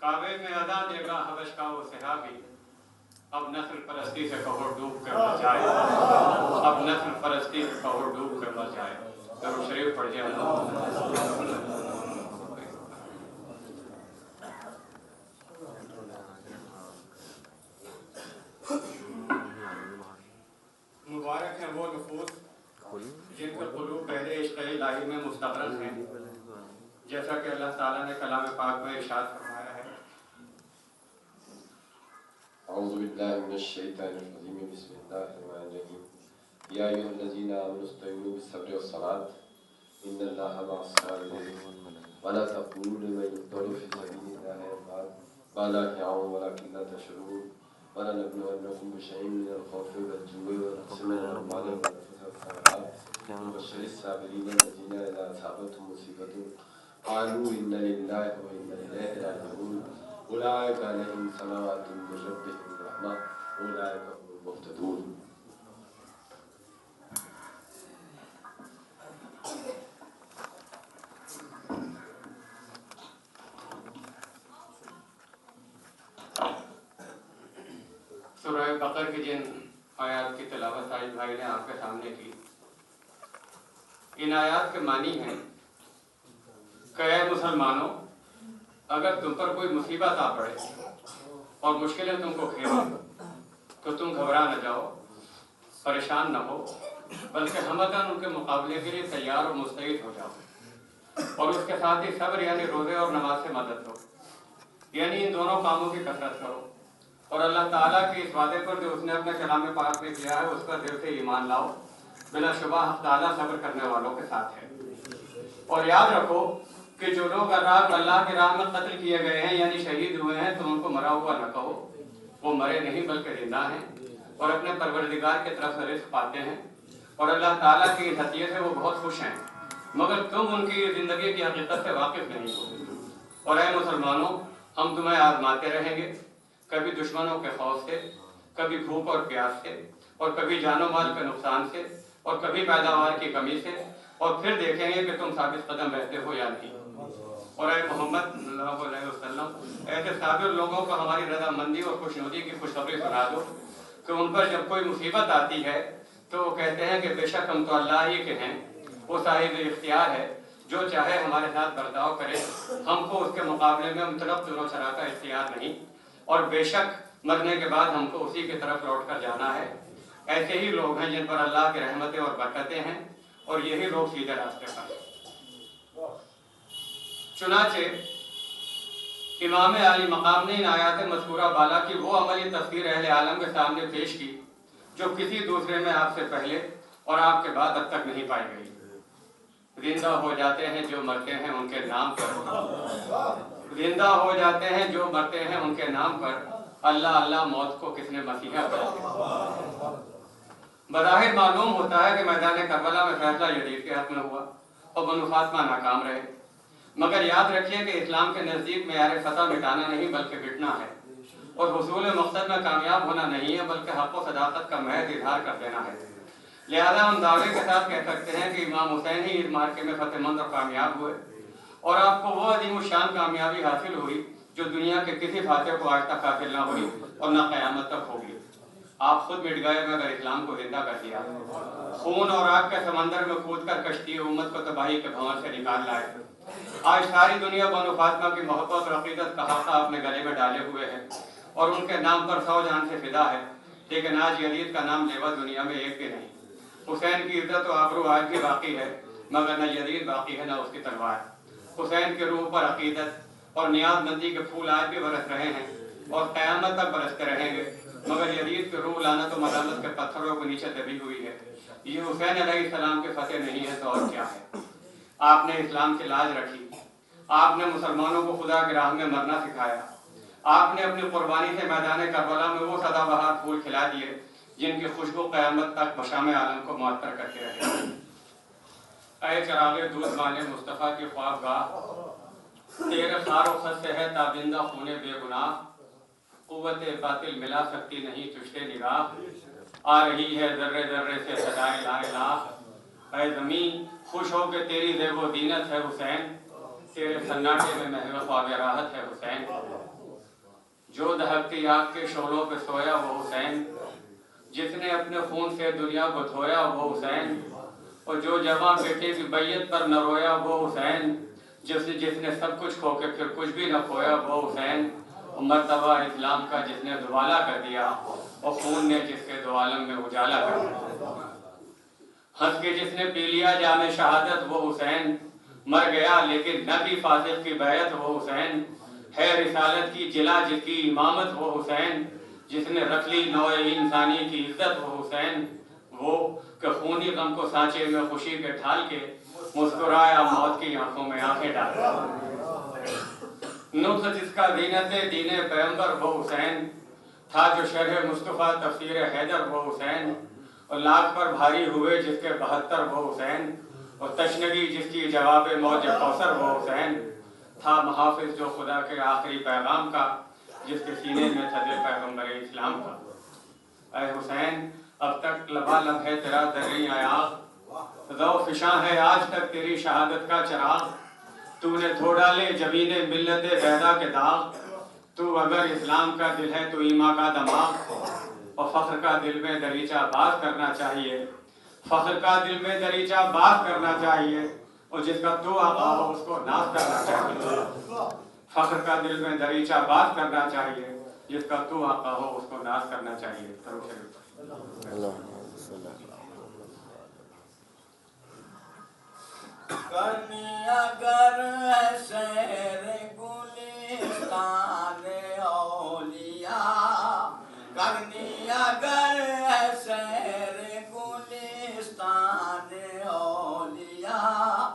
काबे में अदा देगा हबश का वो सहाबी, अब नस्ल परस्ती से कहो डूब कर मर जाए, अब नस्ल परस्ती से कहो डूब कर मर जाए। दरूद शरीफ पढ़ जाए। मुबारक है वो नफूस जिनके कुलूब पहले इश्क़ इलाही में मुस्तग़रक़ हैं, जैसा कि अल्लाह ताला ने कलाम पाक में इरशाद फरमाया है। अऊज़ु बिल्लाहि मिनश शैतानिर रजीम, बिस्मिल्लाहिर रहमानिर रहीम। या अय्युहल्लज़ीना आमनु इस्तईनु बिस्सब्रि वस्सलात इन्नल्लाहा मअस साबिरीन वला तक़ूलू लिमन युक़्तलू फ़ी सबीलिल्लाहि वला याऊन वलाकिन ला तशऊरून वलनबलुवन्नकुम बिशैइन मिनल खौफ़ि वल-जु'i व-नक़्सिन मिनल अम्वालि वल-अनफ़ुसि वस-समरात वबश्शिरिस साबिरीन अल्लज़ीना इज़ा असाबतहुम मुसीबतुन क़ालू इन्ना लिल्लाहि व इन्ना इलैहि राजिऊन उलाइका अलैहिम सलावातुम मिर रब्बिहिम व रहमा उलाइका हुमुल मुहतदून। सूरह बकर की जिन आयात की तिलावत साहिब भाई ने आपके सामने की, इन आयात के मानी हैं कि ऐ मुसलमानों, अगर तुम पर कोई मुसीबत आ पड़े और मुश्किलें तुमको घेरें तो तुम घबरा न जाओ, परेशान न हो, बल्कि हमदन उनके मुकाबले के लिए तैयार और मुस्तैद हो जाओ। और उसके साथ ही सब्र यानी रोज़े और नमाज से मदद लो, यानी इन दोनों कामों की कसरत करो और अल्लाह ताला के इस वादे पर जो उसने अपने कलाम पाक में किया है उस पर दिल से ईमान लाओ। बिला शुबा हक़ ताला सब्र करने वालों के साथ है। और याद रखो कि जो लोग अल्लाह की राह में कत्ल किए गए हैं यानी शहीद हुए हैं, तो उनको मरा हुआ न कहो, वो मरे नहीं बल्कि जिंदा हैं और अपने परवरदिगार की तरफ से रिज़्क़ पाते हैं और अल्लाह ताला की इस हदियत से वो बहुत खुश हैं, मगर तुम उनकी ज़िंदगी की हकीकत से वाकिफ़ नहीं हो। और ऐ मुसलमानों, हम तुम्हें आज़माते रहेंगे, कभी दुश्मनों के खौफ से, कभी भूख और प्यास से, और कभी जानो माल के नुकसान से, और कभी पैदावार की कमी से, और फिर देखेंगे कि तुम साबित कदम रहते हो या नहीं। और ऐ मोहम्मद सल्लल्लाहु अलैहि वसल्लम, ऐसे साबिर लोगों को हमारी रज़ामंदी और खुशनुदी की खुशखबरी सुना दो कि उन पर जब कोई मुसीबत आती है तो वो कहते हैं कि बेशक हम तो अल्लाह ही के हैं, वो साहिब इख्तियार है, जो चाहे हमारे साथ बर्ताव करे, हमको उसके मुकाबले में मतलब जुल्म शरा का इख्तियार नहीं, और बेशक मरने के बाद हमको उसी की तरफ लौट कर जाना है। ऐसे ही लोग हैं जिन पर अल्लाह की रहमतें और बरकतें हैं, और यही लोग सीधे रास्ते पर हैं। चुनाचे इमाम आली मकाम ने इन आयात मज़कूरा बाला की वो अमली तस्वीर अहले आलम के सामने पेश की जो किसी दूसरे में आपसे पहले और आपके बाद अब तक नहीं पाई गई। जिंदा हो जाते हैं जो मरते हैं उनके नाम पर, जिंदा हो जाते हैं जो मरते हैं उनके नाम पर, अल्लाह अल्लाह मौत को किसने मसीहा बनाया। बज़ाहिर मालूम होता है कि मैदान करबला में फैसला यजीद के हक में हुआ और बनु फातिमा नाकाम रहे, मगर याद रखिए कि इस्लाम के नज़दीक मेयार फतह मिटाना नहीं बल्कि मिटना है, और हुसूल मकसद में कामयाब होना नहीं है बल्कि हक़ व सदाकत का महज इजहार कर देना है। लिहाजा हम दावे के साथ कह सकते हैं कि इमाम हुसैन ही इस मार्के में फतेहमंद और कामयाब हुए, और आपको वो अजीम शान कामयाबी हासिल हुई जो दुनिया के किसी फातिह को आज तक हासिल ना हुई और न क़यामत तक होगी। आप खुद मिट गए मगर इस्लाम को जिंदा कर दिया। खून और आग के समंदर में कूद कर कश्ती उम्मत को तबाही के भंवर से निकाल लाए। आज सारी दुनिया बनु फातिमा की मोहब्बत और अक़ीदत का हाथा अपने गले में डाले हुए है और उनके नाम पर 100 जान से फिदा है, लेकिन आज यजीद का नाम लेवा दुनिया में एक भी नहीं। हुसैन की इज्जत और आबरू आज भी बाकी है, मगर न यजीद बाकी है न उसकी तलवार। हुसैन के रूह पर अक़ीदत और नियाज़मंदी के फूल आज भी बरस रहे हैं और क़यामत तक बरसते रहेंगे, मगर यजीद की रूह लानत और मलामत के पत्थरों को नीचे दबी हुई है। ये हुसैन अलैहिस्सलाम के फतेह नहीं है तो और क्या है। आपने इस्लाम की लाज रखी, आपने मुसलमानों को खुदा की राह में मरना सिखाया, आपने अपनी कुर्बानी से मैदान करबला में वो सदाबहार फूल खिला दिए जिनकी खुशबू क़यामत तक मशाम आलम को मुअत्तर करते रहे। ऐ चराग़े दूध वाले मुस्तफ़ा की ख्वाबगाह, तेरे खारो खत से है ताबिंदा खूने बेगुनाह, क़ुव्वत बातिल मिला सकती नहीं तुझसे निगाह, आ रही है ज़र्रे ज़र्रे से सदाए ला इलाह। ऐ ज़मीं खुश हो के तेरी ज़ेब व दीनत है हुसैन, तेरे सन्नाटे में महव ख्वाब राहत है हुसैन। جو دہکتی آگ کے شعلوں پہ سویا وہ حسین، جس نے اپنے خون سے دنیا کو دھویا وہ حسین، اور جو جوان بیٹے کی بیعت پر نہ رویا وہ حسین، جس نے سب کچھ کھو کے پھر کچھ بھی نہ کھویا وہ حسین، اور مرتبہ اسلام کا جس نے دوالا کر دیا اور خون نے جس کے دو عالم میں اجالا کر دیا، ہنس کے جس نے پی لیا جام شہادت وہ حسین، مر گیا لیکن نہ بھی فاسق کی بیعت وہ حسین، ہے رسالت کی جلا جس کی امامت وہ حسین، جس نے رکھ لی نوع انسانی کی عزت وہ حسین، وہ کہ خونی غم کو سانچے میں خوشی کے ڈھال کے مسکرایا موت کی آنکھوں میں آنکھیں ڈال، نقص جس کا زینت دین پیغمبر وہ حسین، تھا جو شرح مصطفیٰ تفسیر حیدر وہ حسین، اور لاکھ پر بھاری ہوئے جس کے 72 وہ حسین، اور تشنگی جس کی جواب موج کوثر وہ حسین، تھا محافظ جو خدا کے آخری پیغام کا، جس کے سینے میں تھا دل پیغمبر اسلام کا۔ اے حسین اب تک لبالب ہے تیرا دریں عیاق، ذو فشاں ہے آج تک تیری شہادت کا چراغ، تو نے دھو ڈالے جبین ملت بیضا کے داغ، تو اگر اسلام کا دل ہے تو ایمان کا دماغ، اور فخر کا دل میں دریچہ باز کرنا چاہیے، فخر کا دل میں دریچہ باز کرنا چاہیے، اور جس کا تو آقا ہو اس کو ناز کرنا چاہیے، فخر کا دل میں دریچہ باز کرنا چاہیے، جس کا تو آقا ہو اس کو ناز کرنا چاہیے۔ کرنی اگر ہے سیر گلستان اولیاء، کرنی اگر ہے سیر گلستان اولیاء،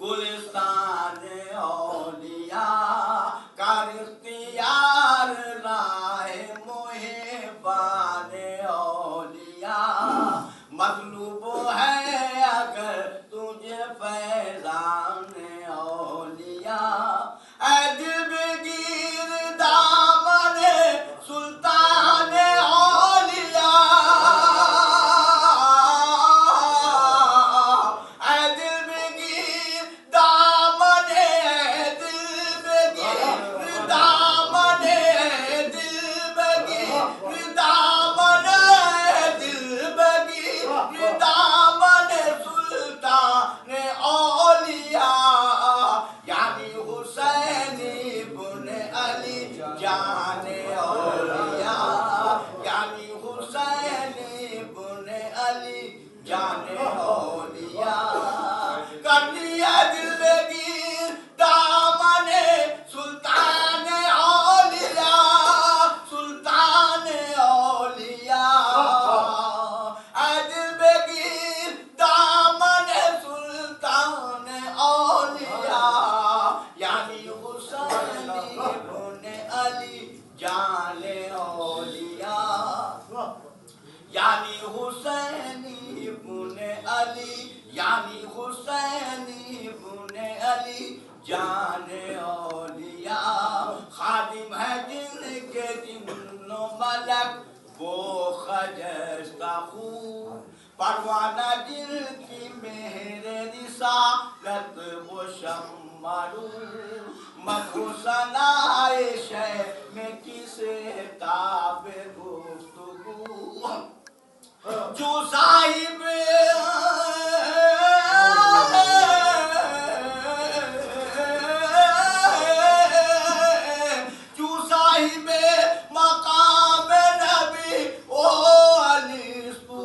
گلستان اولیاء، کر اختیار راہ محبان اولیاء، مطلوب ہے اگر تجھے فیضان اولیاء، اے دل بگیر دامن سلطان اولیاء، اے دل بگیر دامن، اے دل بگیر دامن، اے دل بگیر دامن، اے دل بگیر دامن سلطان اولیاء، یعنی حسین ابن علی جان اولیاء، یعنی حسین ابن علی جان اولیاء، کر دیا دل بگیر دامن سلطان اولیاء، سلطان اولیاء، اے دل بگیر دامن سلطان اولیاء، یعنی حسین ابن علی جان اولیاء، یعنی حسین ابن علی، یعنی حسین ابن علی جان اولیاء، خادم ہے جن کے جن و ملک وہ خجستہ خون، پروانہ جن کی مہر رسالت وہ شمرون، مدح ثنائے شہ میں کسے تاب گفتگو، جو صاحب جو صاحب مقام نبی او علی سو،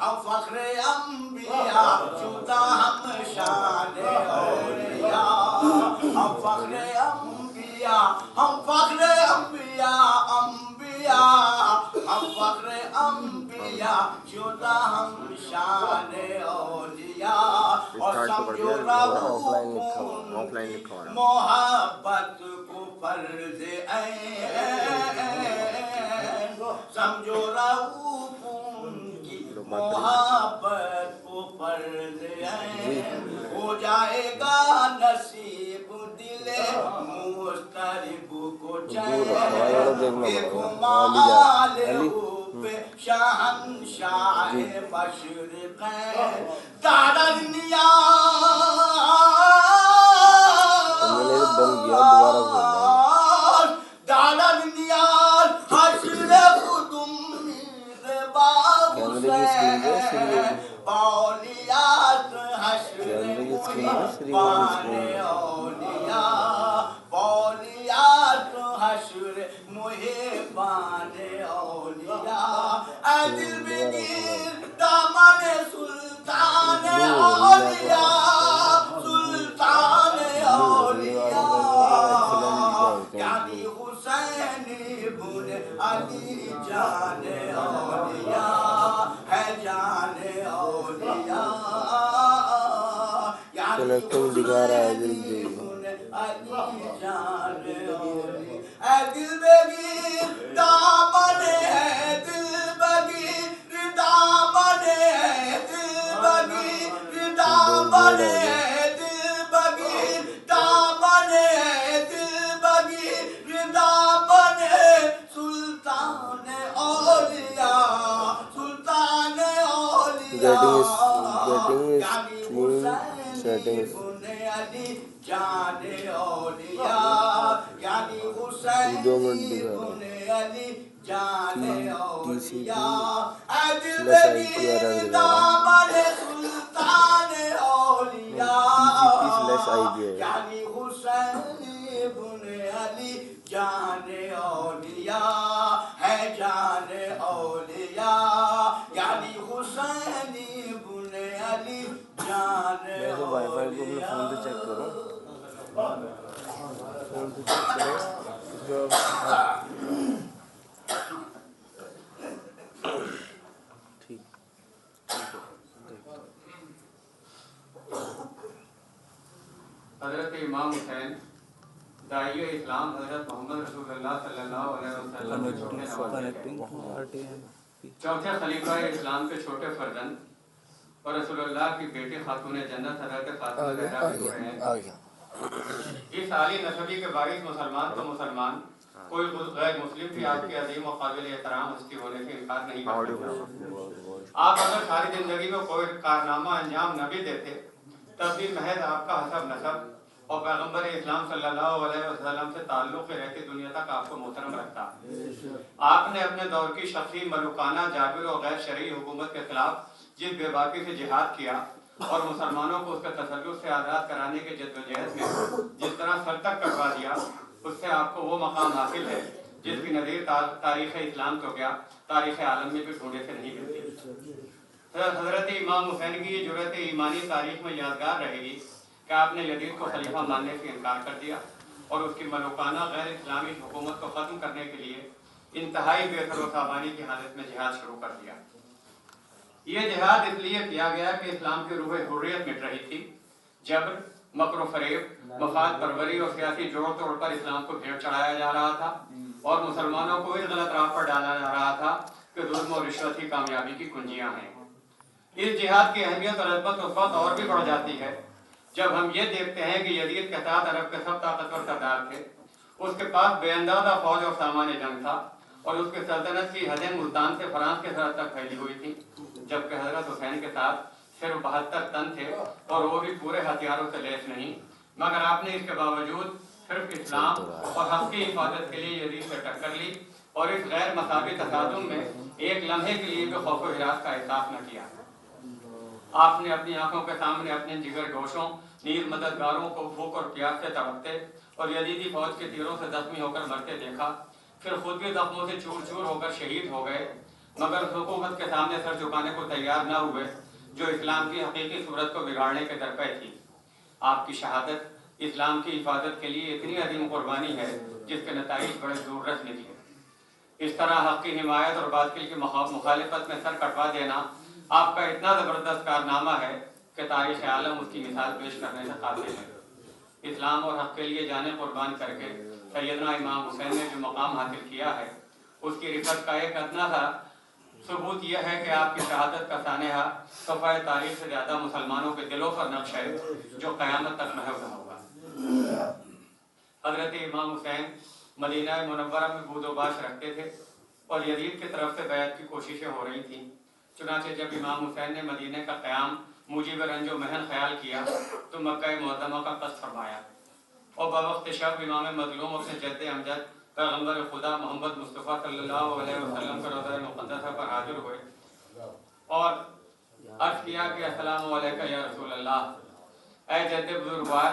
ہم فخر انبیاء شدہ ہم شان اولیاء، ہم فخر انبیاء، ہم فخر انبیاء، انبیاء، ہم فخر انبیاء شدہ ہم شان اولیاء، اور سمجھو رہو محبت کو فرض عین، سمجھو رہو کی محبت کو فرض عین، ہو جائے گا نصیب دل مضطرب کو چین، دیکھو مال پہ شہنشاہ مشرقین، دارد نیاز पाने औलिया बौलियात हश्र मुहे पाने औलिया दिल बेगीर दामन सुल्तान औलिया सुल्तान औलिया यानी हुसैन इब्न अली जाने औलिया है जाने औलिया कनेक्टिंग दिखा रहा है दिल से दिल बगीर दामन है दिल बगीर दामन है दिल बगीर दामन है दिल बगीर दामन है दिल बगीर दामन है सुल्तान औलिया सुल्तान औलिया settings जाने औलिया यानी हुसैन इब्न अली जाने औलिया दिल बगीर दामन सुल्तान औलिया यानी हुसैन इब्न अली जाने औलिया है जाने औलिया यानी हुसैन इब्न अली जाने वाईफाई को अपने फोन से चेक करो फोन से चेक करो ठीक हज़रत इमाम हुसैन दाइए इस्लाम हज़रत मोहम्मद रसूलुल्लाह सल्लल्लाहु अलैहि वसल्लम के छोटे नवासे हैं। चौथे खलीफा इस्लाम के छोटे फर्जंद और रसूलुल्लाह की बेटी खातून जन्नत हज़रत फातिमा ज़हरा भी हुए हैं। इस आली नसबी के बाईस मुसलमान तो मुसलमान कोई गैर मुस्लिम भी आपके अजीम और काबिल एहतराम हस्ती होने से इनकार नहीं कर सकता। आप अगर सारी जिंदगी में कोई कारनामा अंजाम न भी देते तब भी महज आपका हसब नसब और पैगम्बर इस्लाम सल्लल्लाहु अलैहि वसल्लम से ताल्लुक़ रहती दुनिया तक आपको मोहतरम रखता। आपने अपने दौर की शख्सी मलुकाना जाबिर और गैर शरई हुकूमत के खिलाफ जिस बेबाकी से जिहाद किया और मुसलमानों को उसके तसल्लुत से आज़ाद कराने के जद्दोजहद में जिस तरह सर तक कटवा दिया, उससे आपको वो मकाम हासिल है जिसकी नज़ीर तारीख़ इस्लाम तो क्या तारीख़ आलम में भी ढूंढे से नहीं मिलती। हज़रत इमाम हुसैन की ये जुर्रत ईमानी तारीख़ में यादगार रहेगी कि आपने यजीद को खलीफा मानने से इनकार कर दिया और उसकी मलुकाना गैर इस्लामी हुकूमत को ख़त्म करने के लिए इंतहाई बेखौफाबानी की हालत में जिहाद शुरू कर दिया। ये जिहाद इसलिए किया गया कि इस्लाम की रूह हुर्रियत मिट रही थी। जबर, मकर फरेब, मफाद परवरी और सियासी जोड़ तोड़ पर इस्लाम को भेड़ चढ़ाया जा रहा था और मुसलमानों को इस गलत राह पर डाला जा रहा था कि जुल्म और रिश्वत ही कामयाबी की कुंजियां हैं। इस जिहाद की अहमियत और अज़मत उस वक्त और भी बढ़ जाती है जब हम ये देखते हैं कि यजीद के साथ अरब के सब ताकतवर सरदार थे। उसके पास बेअंदाजा फौज और सामान जंग था और उसके सल्तनत की हदें मुल्तान से फ्रांस के सरहद तक फैली हुई थी, जबकि हजरत हुसैन के साथ सिर्फ 72 तन थे और वो भी पूरे हथियारों से लैस नहीं। मगर आपने इसके बावजूद सिर्फ इस्लाम और हक की हिफाजत के लिए यजीद से टक्कर ली और इस गैर मसावी तसादुम में एक लम्हे के लिए भी खौफ व हिरास का एहसास न किया। आपने अपनी आंखों के सामने अपने जिगर गोशों नीर मददगारों को भूख और प्यास से तड़पते और यजीदी फौज के तीरों से जख्मी होकर मरते देखा। फिर खुद भी जख्मों से चूर चूर होकर शहीद हो गए, मगर उस हुकूमत के सामने सर झुकाने को तैयार न हुए जो इस्लाम की हकीकी सूरत को बिगाड़ने के दरपे थी। आपकी शहादत इस्लाम की हिफाजत के लिए इतनी अजीम कुर्बानी है जिसके नताइज बड़े दूररस निकले। इस तरह हक की हिमायत और बातिल की मुखालिफत में सर कटवा देना आपका इतना ज़बरदस्त कारनामा है कि तारीख़ आलम उसकी मिसाल पेश करने से काबिल है। इस्लाम और हक के लिए जाने कुर्बान करके सैयदना इमाम हुसैन ने जो मकाम हासिल किया है उसकी रिफत का एक अदना सा सबूत यह है कि आपकी शहादत का सानेहा सफ़ाए तारीख से ज़्यादा मुसलमानों के दिलों पर नक्श है जो क़यामत तक महव न होगा। हज़रत इमाम हुसैन मदीना मुनव्वरा में बूदोबाश रखते थे और यजीद की तरफ से बैत की कोशिशें हो रही थीं। चुनांचे जब इमाम हुसैन ने मदीने का क़याम मुजीब रंजो महन ख्याल किया तो मक्का मुअज़्ज़मा का क़स्द फरमाया और बवक्त शब इमाम मज़लूम अपने जद्द अमजद पैगम्बर खुदा मोहम्मद मुस्तफ़ा सल्लल्लाहु अलैहि वसल्लम के रोज़ा मुक़द्दसा पर हाजिर हुए और अर्ज़ किया कि अस्सलामु अलैका या रसूल अल्लाह। ऐ जद्द बुजुर्गवार,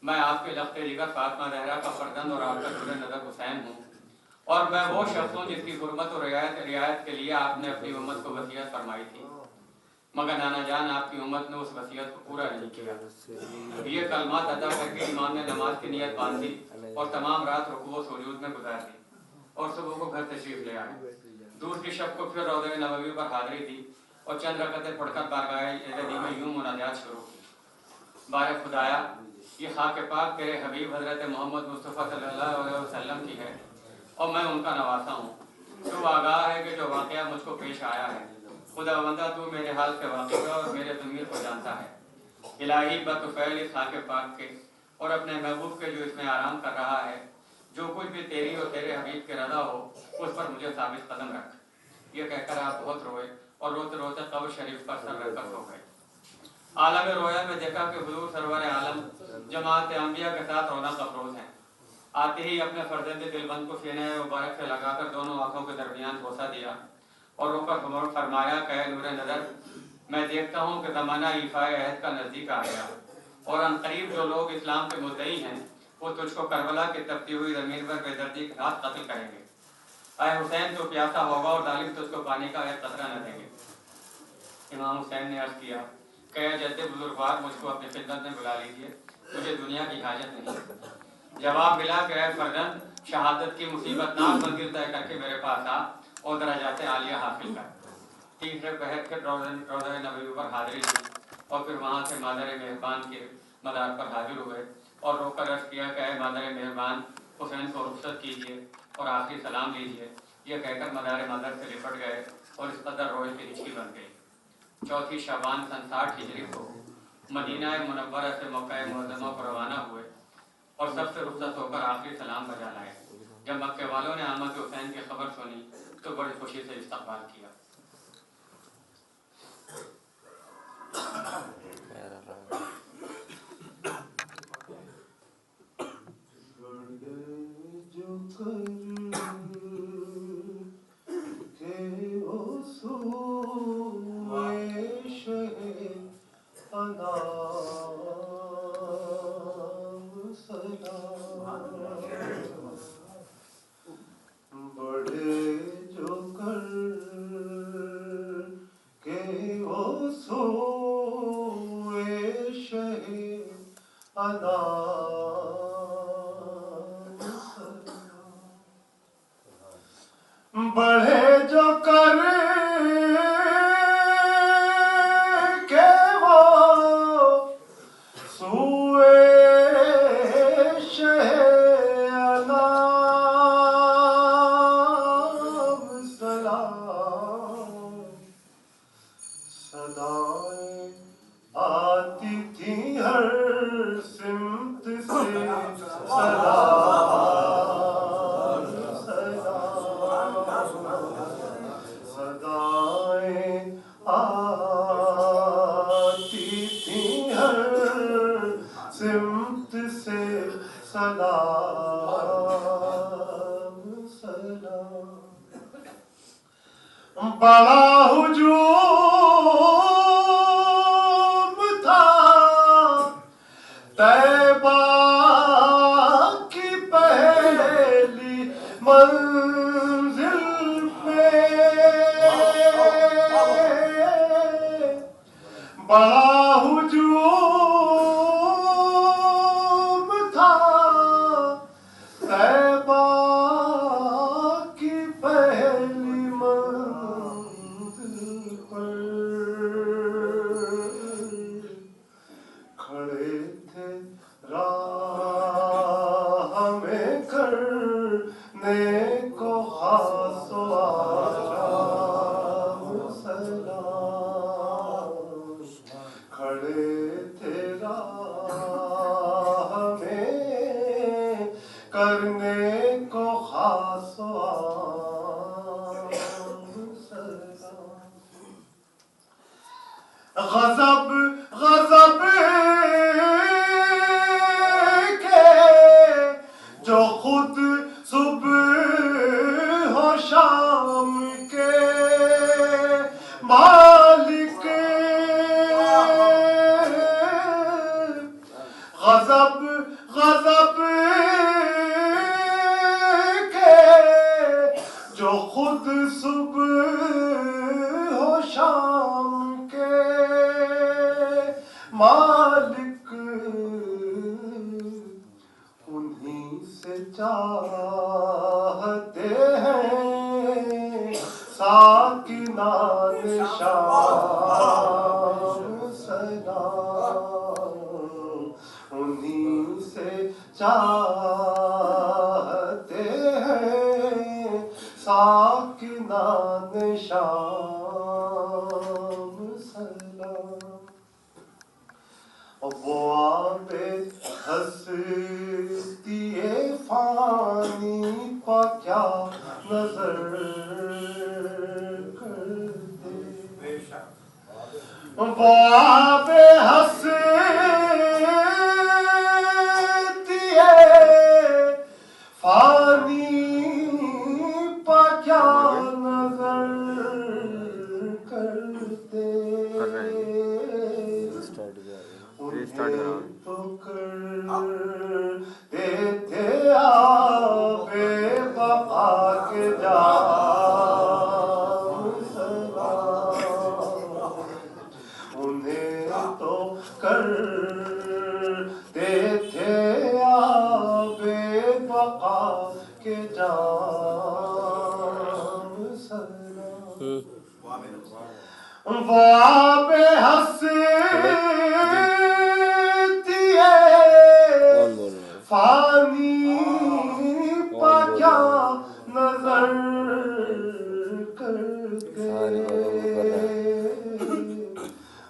मैं आपके लख्त जिगर फातिमा ज़हरा का फर्जंद और आपका नूर नज़र हुसैन हूँ, और मैं वो शख्स हूँ जिसकी हुर्मत और रियायत के लिए आपने अपनी उम्मत को वसीयत फरमाई थी, मगर नाना जान आपकी उम्मत ने उस वसीयत को पूरा नहीं किया। ये कलमात अदा करके इमाम ने नमाज की नियत बांधी और तमाम रात रुकू सुजूद में गुजार दी और सुबह को घर तशरीफ ले आए। दूसरी शब को फिर रौज़े नबवी पर हाज़िरी दी और चंद रकअतें पढ़कर बारगाह इलाही में यूं मुनाजात शुरू की। बारे खुदाया, ये खाक पाक तेरे हबीब हज़रत मोहम्मद मुस्तफ़ा सल्लल्लाहु अलैहि वसल्लम की है और मैं उनका नवासा हूँ। तू आगाह है कि जो वाक़या मुझको पेश आया है, खुदा बंदा तू मेरे हाल से वाकिफ़ है और मेरे ज़मीर को जानता है। इलाही बतुफ़ैल इस खाक पाक के और अपने महबूब के जो इसमें आराम कर रहा है, जो कुछ भी तेरी और तेरे हबीब की रज़ा हो उस पर मुझे साबित कदम रख। ये कहकर आप बहुत रोए और रोते रोते कब्र शरीफ पर सर रखकर सो गए। आलम रोया में देखा कि हुजूर सरवर आलम जमात अंबिया के साथ रौनक अफरोज हैं। आते ही अपने फर्जंद दिलबंद को सीने मुबारक से लगाकर दोनों आंखों के दरमियान बोसा दिया और रोकर फरमाया, कहे नूर नज़र, मैं देखता हूँ कि ज़माना इफ़ाए अहद का नज़दीक आ गया और अनकरीब जो लोग इस्लाम के मुद्दई हैं वो तुझको करबला की तपती हुई ज़मीन पर बेदर्दी के साथ कत्ल करेंगे। ऐ हुसैन तो प्यासा होगा और जालिम तुझको पानी का एक कतरा न देंगे। इमाम हुसैन ने अर्ज़ किया, कहे जद्द बुजुर्गवार, मुझको अपनी खिदमत में बुला लीजिए, मुझे दुनिया की हाजत नहीं। जवाब मिला कि ऐ फर्जंद, शहादत की मुसीबतनाक मंजिल तय करके मेरे पास आ और दराजात आलिया हासिल कर। तीसरे पहर फिर रोज़े नबवी पर हाज़िरी दी और फिर वहाँ से मादर मेहरबान के मदार पर हाजिर हुए और रोकर अर्ज़ किया कि ऐ मादर मेहरबान, हुसैन को रुख़्सत कीजिए और आखिरी सलाम लीजिए। ये कहकर मदर से लिपट गए और इस कदर रोए की हिचकी बन गई। चौथी शाबान सन 60 हिजरी को मदीना मुनव्वरा से मक्का मुअज़्ज़मा को रवाना हुए और सबसे रुख़्सत होकर आखिरी सलाम बजा लाए। जब मक्के वालों ने आमद हुसैन की खबर सुनी तो बड़ी खुशी से इस्तक़बाल किया। बढ़े जो कर के वो सूए शहनाब सलाम सदाएं आती थी हर सिमत से सलाम बड़ा हुजूम था तैबा की पहली मंजिल में, बड़ा हुजूम था तैबा की पहली मंजिल पर, खड़े थे राह में करने को खास आराम सलाम, खड़े थे राह में करने को खास आराम सलाम। गज़ब गज़ब के जो खुद सुबह हो शाम के मालिक خود صبح و شام کے مالک انہیں سے چاہتے ہیں ساکنان شام سلام انہیں سے چاہتے ہیں ساکنان شام سلام وہ آب ہستی فانی پا کیا نظر کرتے وہ آب ہستی فانی پا کیا نظر کرتے تو کرتے تھے آب بقا کے جام سلام انہیں تو کرتے تھے آب بقا کے جام سلام وہ آب ہستی فانی پا کیا نظر کرتے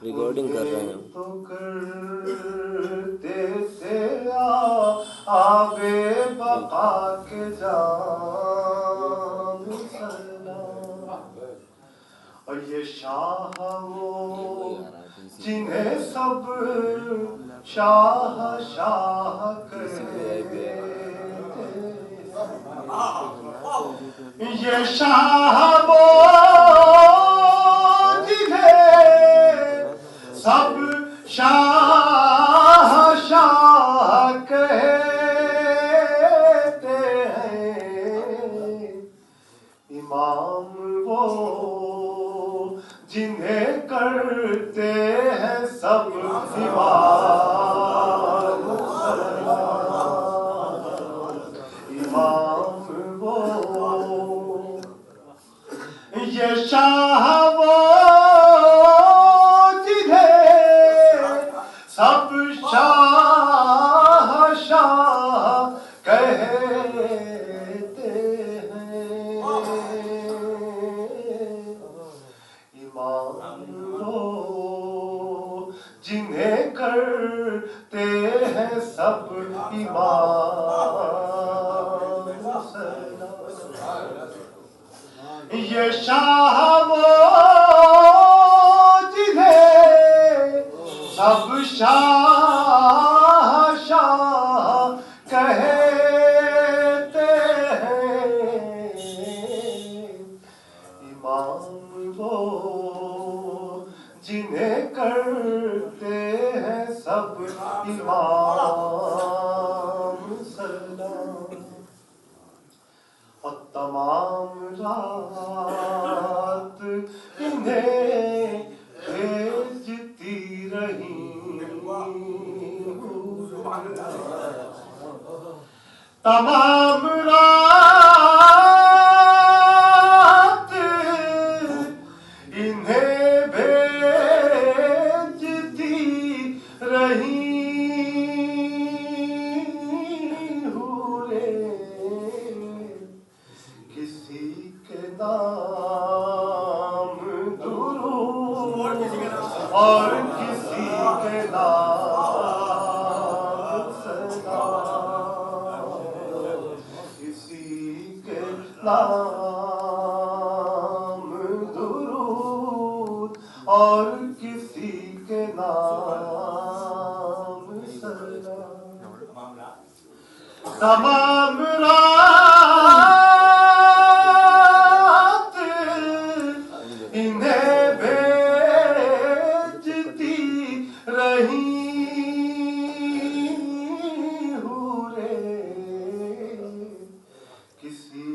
ریکارڈنگ کر رہے ہیں تو کرتے تھے آب بقا کے جام سلام اور یہ شاہ وہ جنہیں سب شاہ شاہ کہتے یہ شاہ وہ جنہیں سب شاہ شاہ کہتے ہیں امام وہ جنہیں کرتے ہیں سب امام امام وہ یہ شاہ وہ جنہیں سب شاہ شاہ کہتے ہیں امام وہ جنہیں کرتے ہیں سب امام سلام یہ شاہ وہ جنہیں سب شاہ شاہ کہتے ہیں امام وہ جنہیں کرتے ہیں سب امام سلام اور تمام رات انہیں بھیجتی رہی تمام رات انہیں بھیجتی رہی حوریں کسی کے نام درود اور کسی کے نام سلام کسی کے نام درود اور کسی کے نام سلام تمام رات انہیں بھیجتی رہی حوریں کسی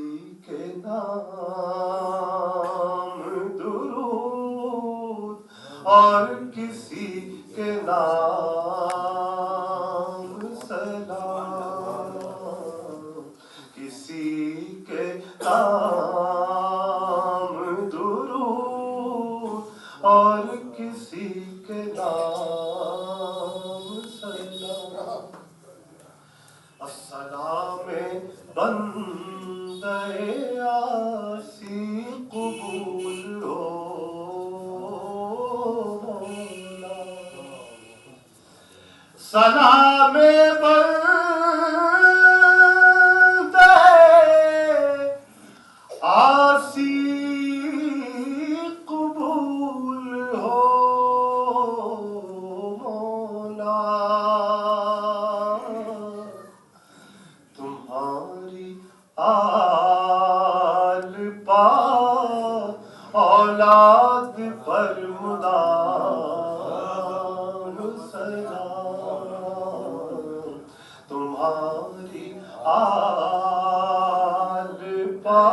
کے نام نام درود اور کسی کے نام سلام السلام بندے آسی قبول ہو مولا سلام بندے آسی قبول ہو مولا تمہاری آل پا اولاد پر مدام سلام تمہاری آل پا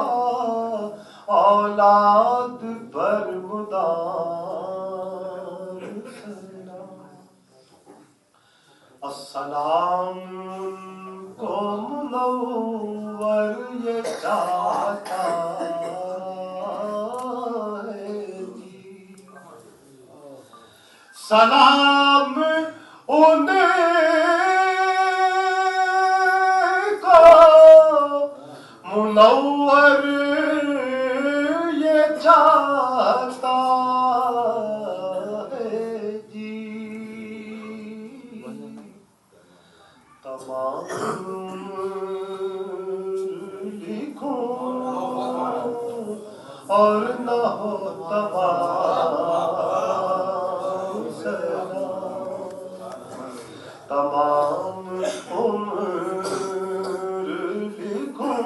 اولاد پر مدام سلام السلام کو منور یہ چاہتا ہے جی سلام انہیں کو منور یہ چاہتا ہے جی تمام لکھوں اور نہ ہو تمام سلام تمام عمر لکھوں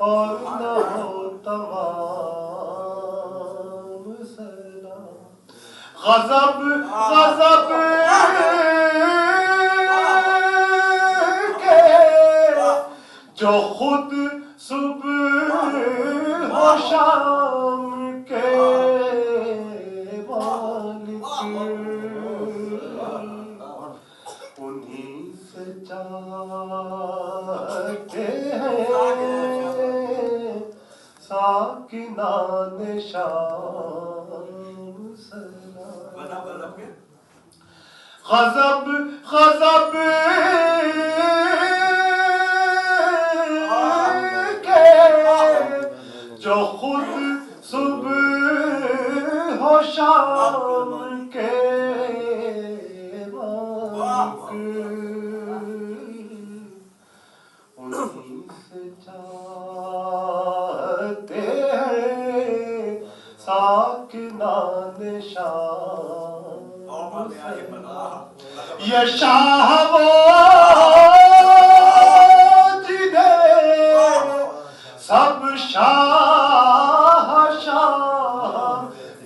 اور نہ ہو تمام سلام غضب غضب جو خود صبح و شام کے مالک انہیں سے چاہتے ہیں ساکنان شام سلام غضب غضب جو خود صبح و شام کے مالک انہیں سے چاہتے ہیں ساکنان شام یہ شاہ وہ سب شاہ شاہ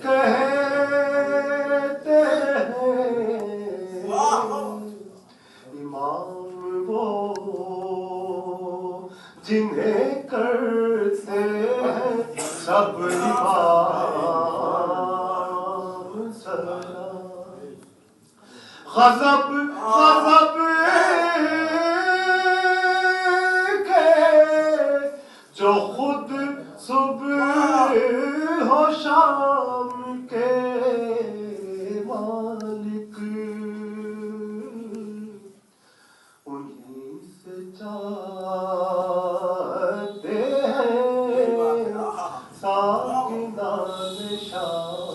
کہتے ہیں امام وہ جنہیں کرتے ہیں سب امام سلام غضب غضب جو خود صبح و شام کے مالک انہیں سے چاہتے ہیں ساکنان شام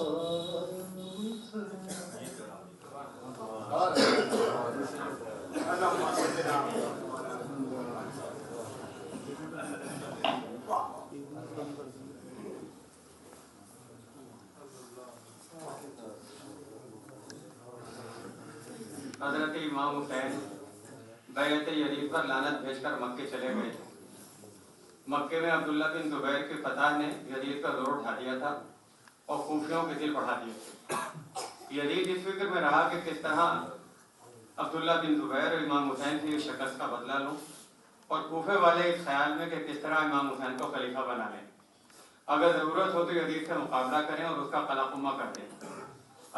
حضرت امام حسین بیعت یزید پر لعنت بھیج کر مکے چلے گئے تھے۔ مکے میں عبداللہ بن زبیر کے فتح نے یزید کا زور اٹھا دیا تھا اور کوفیوں کے دل بڑھا دیے تھے۔ یزید اس فکر میں رہا کہ کس طرح عبداللہ بن زبیر اور امام حسین سے یہ شکست کا بدلہ لوں، اور کوفے والے اس خیال میں کہ کس طرح امام حسین کو خلیفہ بنا لیں، اگر ضرورت ہو تو یزید سے مقابلہ کریں اور اس کا قلع قمہ کر دیں۔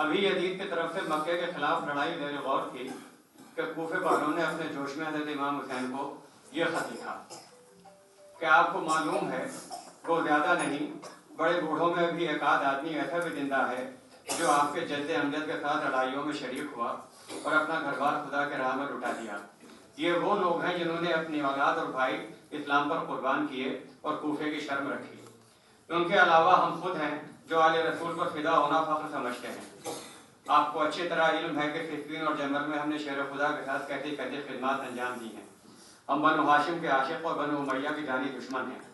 ابھی یزید کی طرف سے مکے کے خلاف لڑائی زیر غور تھی کہ کوفے والوں نے اپنے جوش میں حضرت امام حسین کو یہ خط لکھا: کہ آپ کو معلوم ہے وہ زیادہ نہیں، بڑے بوڑھوں میں بھی ایک آدھ آدمی ایسا بھی زندہ ہے جو آپ کے جد امجد کے ساتھ لڑائیوں میں شریک ہوا اور اپنا گھر بار خدا کے راہ میں لٹا دیا۔ یہ وہ لوگ ہیں جنہوں نے اپنی اولاد اور بھائی اسلام پر قربان کیے اور کوفے کی شرم رکھی۔ ان کے علاوہ ہم خود ہیں جو آل رسول پر فدا ہونا فخر سمجھتے ہیں۔ آپ کو اچھی طرح علم ہے کہ فلسطین اور جمل میں ہم نے شیر خدا کے ساتھ کیسی کیسی خدمات انجام دی ہیں۔ ہم بنو ہاشم کے عاشق اور بنو امیہ کی جانی دشمن ہیں۔